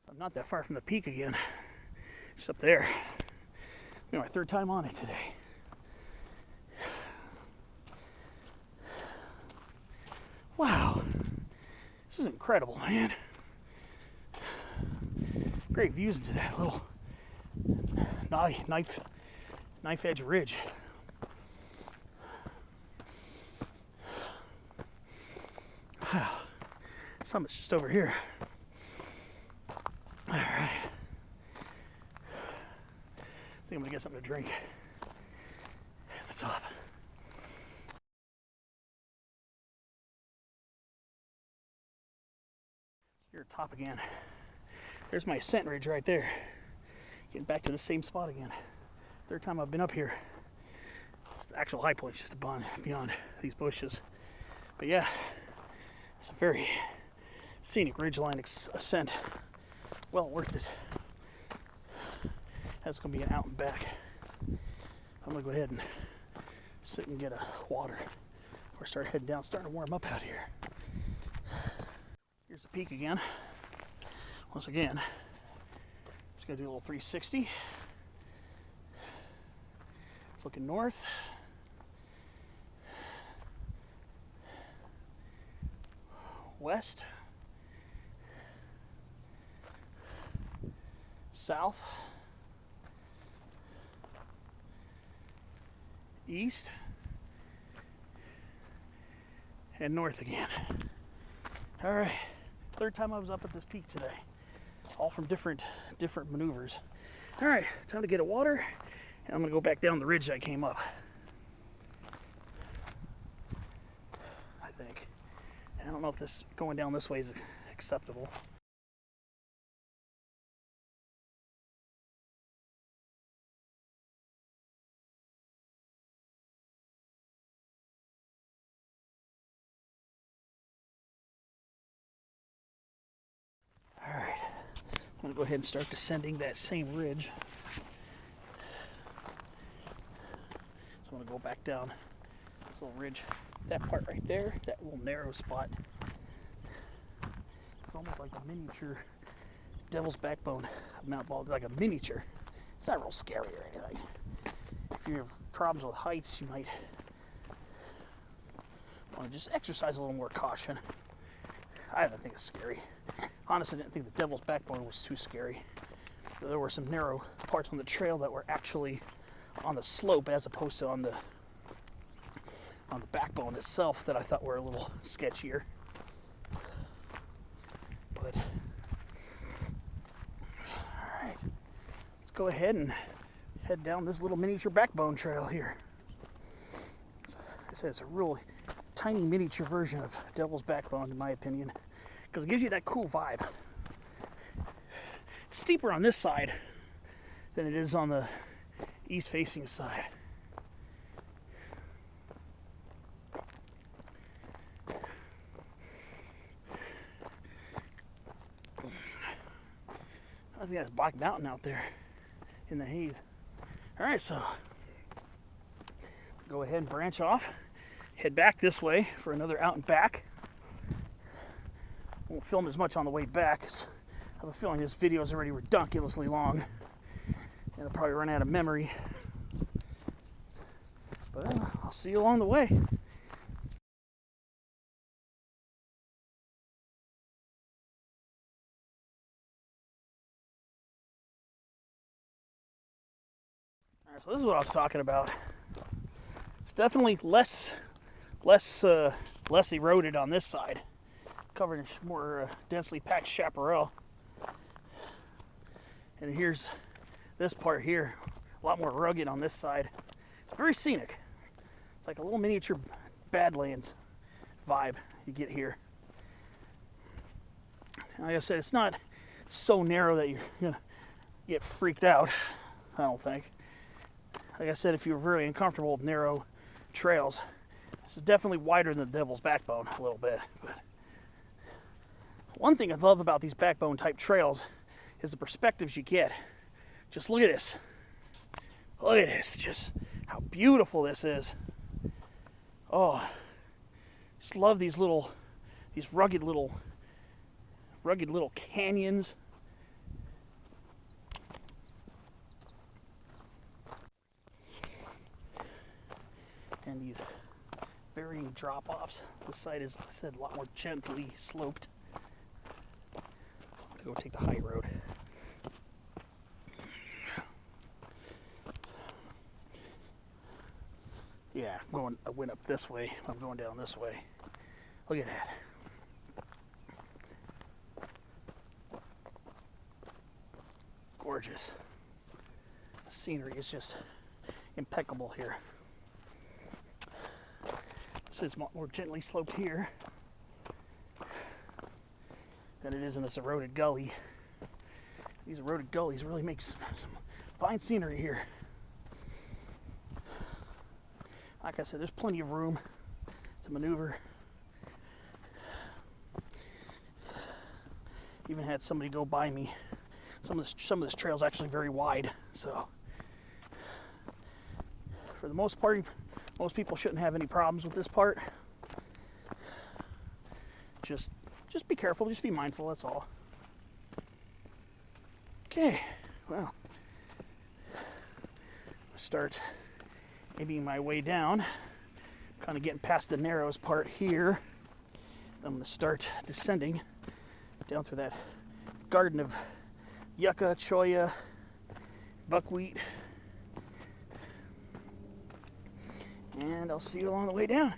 [SPEAKER 1] I'm not that far from the peak again. Just up there. You know, my third time on it today. Wow. This is incredible, man. Great views into that little knife edge ridge. Wow. Summit's just over here. All right. I think I'm gonna get something to drink. top. Here at top again. There's my ascent ridge right there. Getting back to the same spot again. Third time I've been up here. The actual high point is just beyond these bushes. But yeah, it's a very scenic ridgeline ascent. Well worth it. That's going to be an out and back. I'm going to go ahead and sit and get a water or start heading down. It's starting to warm up out here. Here's the peak again. Once again, just going to do a little 360. It's looking north. West. South. East. And north again. All right, third time I was up at this peak today. All from different maneuvers. All right, time to get a water, and I'm gonna go back down the ridge I came up. I think. I don't know if this going down this way is acceptable. All right, I'm gonna go ahead and start descending that same ridge. So I'm gonna go back down this little ridge, that part right there, that little narrow spot. It's almost like a miniature Devil's Backbone of Mount Bald, like a miniature. It's not real scary or anything. If you have problems with heights, you might want to just exercise a little more caution. I don't think it's scary. Honestly, I didn't think the Devil's Backbone was too scary. There were some narrow parts on the trail that were actually on the slope as opposed to on the backbone itself that I thought were a little sketchier. But all right, let's go ahead and head down this little miniature backbone trail here. So, like I said, it's a really tiny miniature version of Devil's Backbone, in my opinion, because it gives you that cool vibe. It's steeper on this side than it is on the east-facing side. I think that's Black Mountain out there in the haze. All right, so go ahead and branch off, head back this way for another out and back. Won't film as much on the way back, 'cause I have a feeling this video is already ridiculously long, and I'll probably run out of memory. But I'll see you along the way. All right, so this is what I was talking about. It's definitely less eroded on this side, covered in more densely packed chaparral. And here's this part here, a lot more rugged on this side. It's very scenic. It's like a little miniature Badlands vibe you get here. And like I said, it's not so narrow that you're gonna get freaked out, I don't think. Like I said, if you're very uncomfortable with narrow trails, this is definitely wider than the Devil's Backbone a little bit. But one thing I love about these backbone type trails is the perspectives you get. Just look at this. Look at this. Just how beautiful this is. Oh, just love these rugged little canyons. And these varying drop-offs. This side is, like I said, a lot more gently sloped. Go take the high road. Yeah, I went up this way. I'm going down this way. Look at that. Gorgeous. The scenery is just impeccable here. This is more gently sloped here than it is in this eroded gully. These eroded gullies really make some fine scenery here. Like I said, there's plenty of room to maneuver. Even had somebody go by me. Some of this trail is actually very wide, so for the most part, most people shouldn't have any problems with this part. Just be careful, just be mindful, that's all. Okay, well, start aiming my way down, kind of getting past the narrows part here. I'm going to start descending down through that garden of yucca, cholla, buckwheat, and I'll see you along the way down.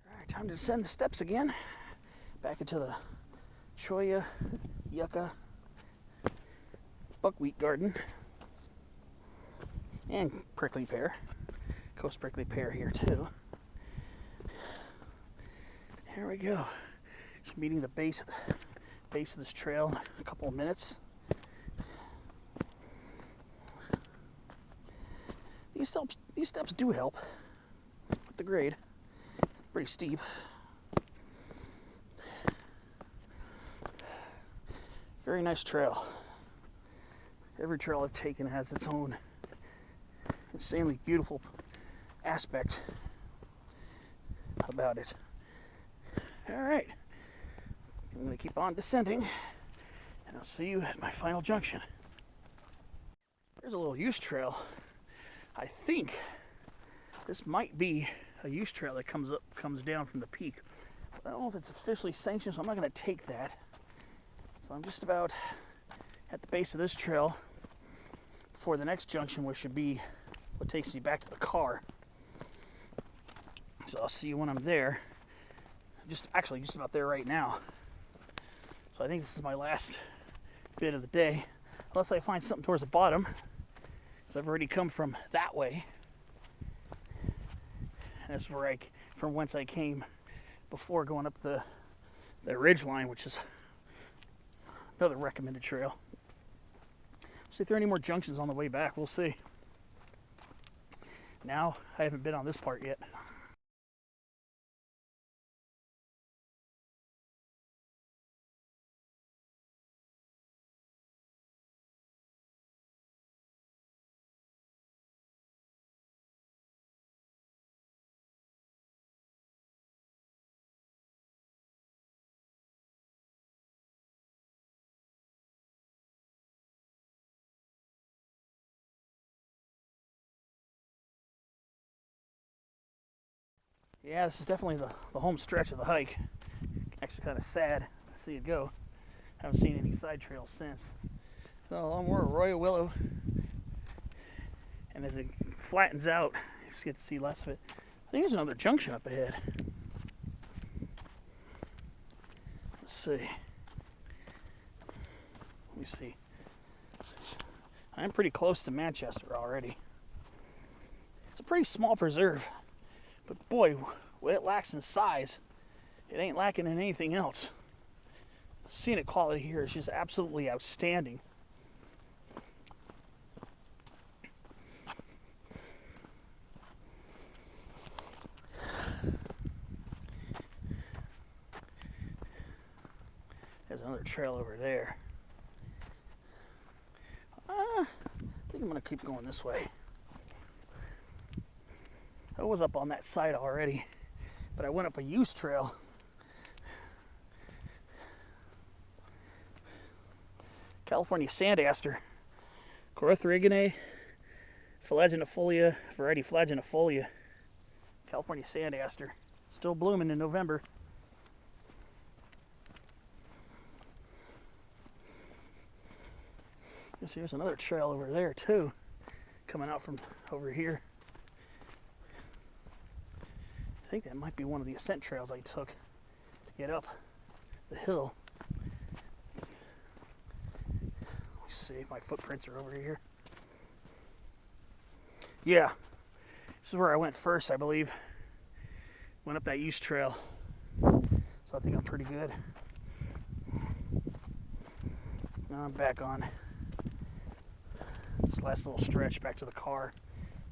[SPEAKER 1] Alright, time to descend the steps again. Back into the cholla, yucca, buckwheat garden. And prickly pear. Coast prickly pear here too. Here we go. Just meeting the base of this trail in a couple of minutes. These steps do help with the grade. Pretty steep. Very nice trail. Every trail I've taken has its own insanely beautiful aspect about it. Alright, I'm going to keep on descending, and I'll see you at my final junction. There's a little use trail. I think this might be a use trail that comes down from the peak. I don't know if it's officially sanctioned, so I'm not going to take that. So I'm just about at the base of this trail before the next junction, which should be what takes me back to the car. So I'll see you when I'm there. Just about there right now. So I think this is my last bit of the day, unless I find something towards the bottom, because I've already come from that way. And that's from whence I came before going up the ridge line, which is another recommended trail. See if there are any more junctions on the way back. We'll see. Now, I haven't been on this part yet. Yeah, this is definitely the home stretch of the hike. Actually kind of sad to see it go. Haven't seen any side trails since. So we're Arroyo Willow, and as it flattens out, you just get to see less of it. I think there's another junction up ahead. Let's see. Let me see. I'm pretty close to Manchester already. It's a pretty small preserve. But boy, what it lacks in size, it ain't lacking in anything else. Scenic quality here is just absolutely outstanding. There's another trail over there. I think think I'm going to keep going this way. I was up on that side already, but I went up a used trail. California sand aster, Corythoriginae, flaginifolia, variety flaginifolia. California sand aster, still blooming in November. Yes, there's another trail over there too, coming out from over here. I think that might be one of the ascent trails I took to get up the hill. Let me see if my footprints are over here. Yeah, this is where I went first, I believe. Went up that used trail, so I think I'm pretty good. Now I'm back on this last little stretch back to the car.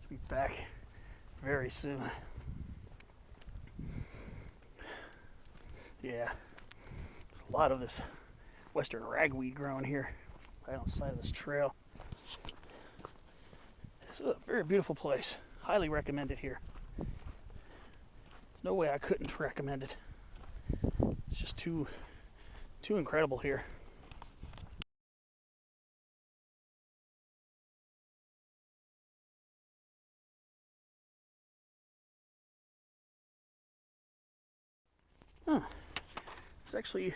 [SPEAKER 1] Should be back very soon. Yeah, there's a lot of this western ragweed growing here right on the side of this trail. This is a very beautiful place. Highly recommend it here. There's no way I couldn't recommend it. It's just too incredible here. Huh. There's actually a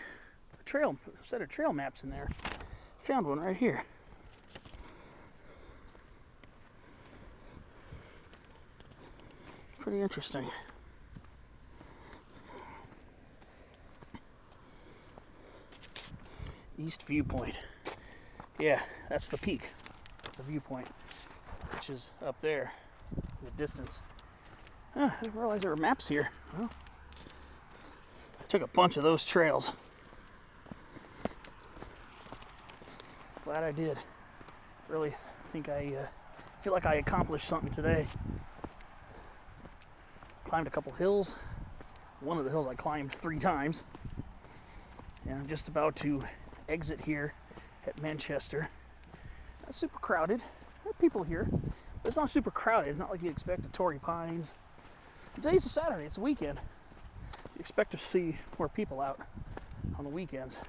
[SPEAKER 1] set of trail maps in there. Found one right here. Pretty interesting. East Viewpoint. Yeah, that's the peak, the viewpoint, which is up there in the distance. I didn't realize there were maps here. Well, I took a bunch of those trails. Glad I did. Really think I feel like I accomplished something today. Climbed a couple hills. One of the hills I climbed 3 times. And I'm just about to exit here at Manchester. Not super crowded. There are people here, but it's not super crowded. It's not like you expect at Torrey Pines. Today's a Saturday. It's a weekend. You expect to see more people out on the weekends.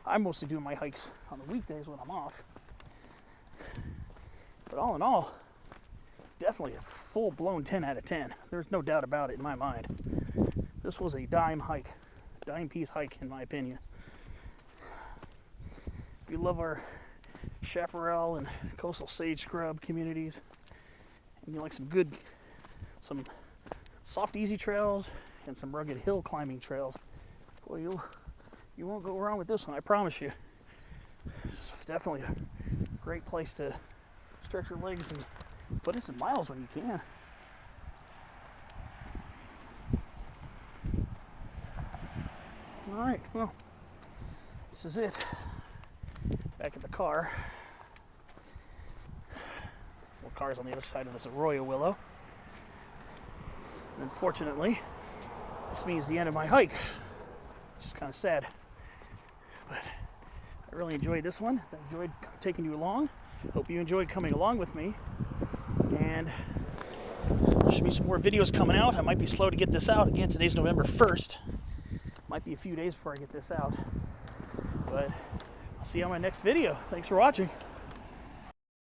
[SPEAKER 1] I mostly do my hikes on the weekdays when I'm off. But all in all, definitely a full-blown 10 out of 10. There's no doubt about it in my mind. This was a dime piece hike in my opinion. If you love our chaparral and coastal sage scrub communities, and you like some soft, easy trails and some rugged hill climbing trails, boy, you won't go wrong with this one, I promise you. It's definitely a great place to stretch your legs and put in some miles when you can. Alright, well, this is it. Back at the car. Well, car's on the other side of this arroyo willow. And unfortunately, this means the end of my hike, which is kind of sad. But I really enjoyed this one. I enjoyed taking you along. Hope you enjoyed coming along with me. And there should be some more videos coming out. I might be slow to get this out. Again, today's November 1st. Might be a few days before I get this out. But I'll see you on my next video. Thanks for watching.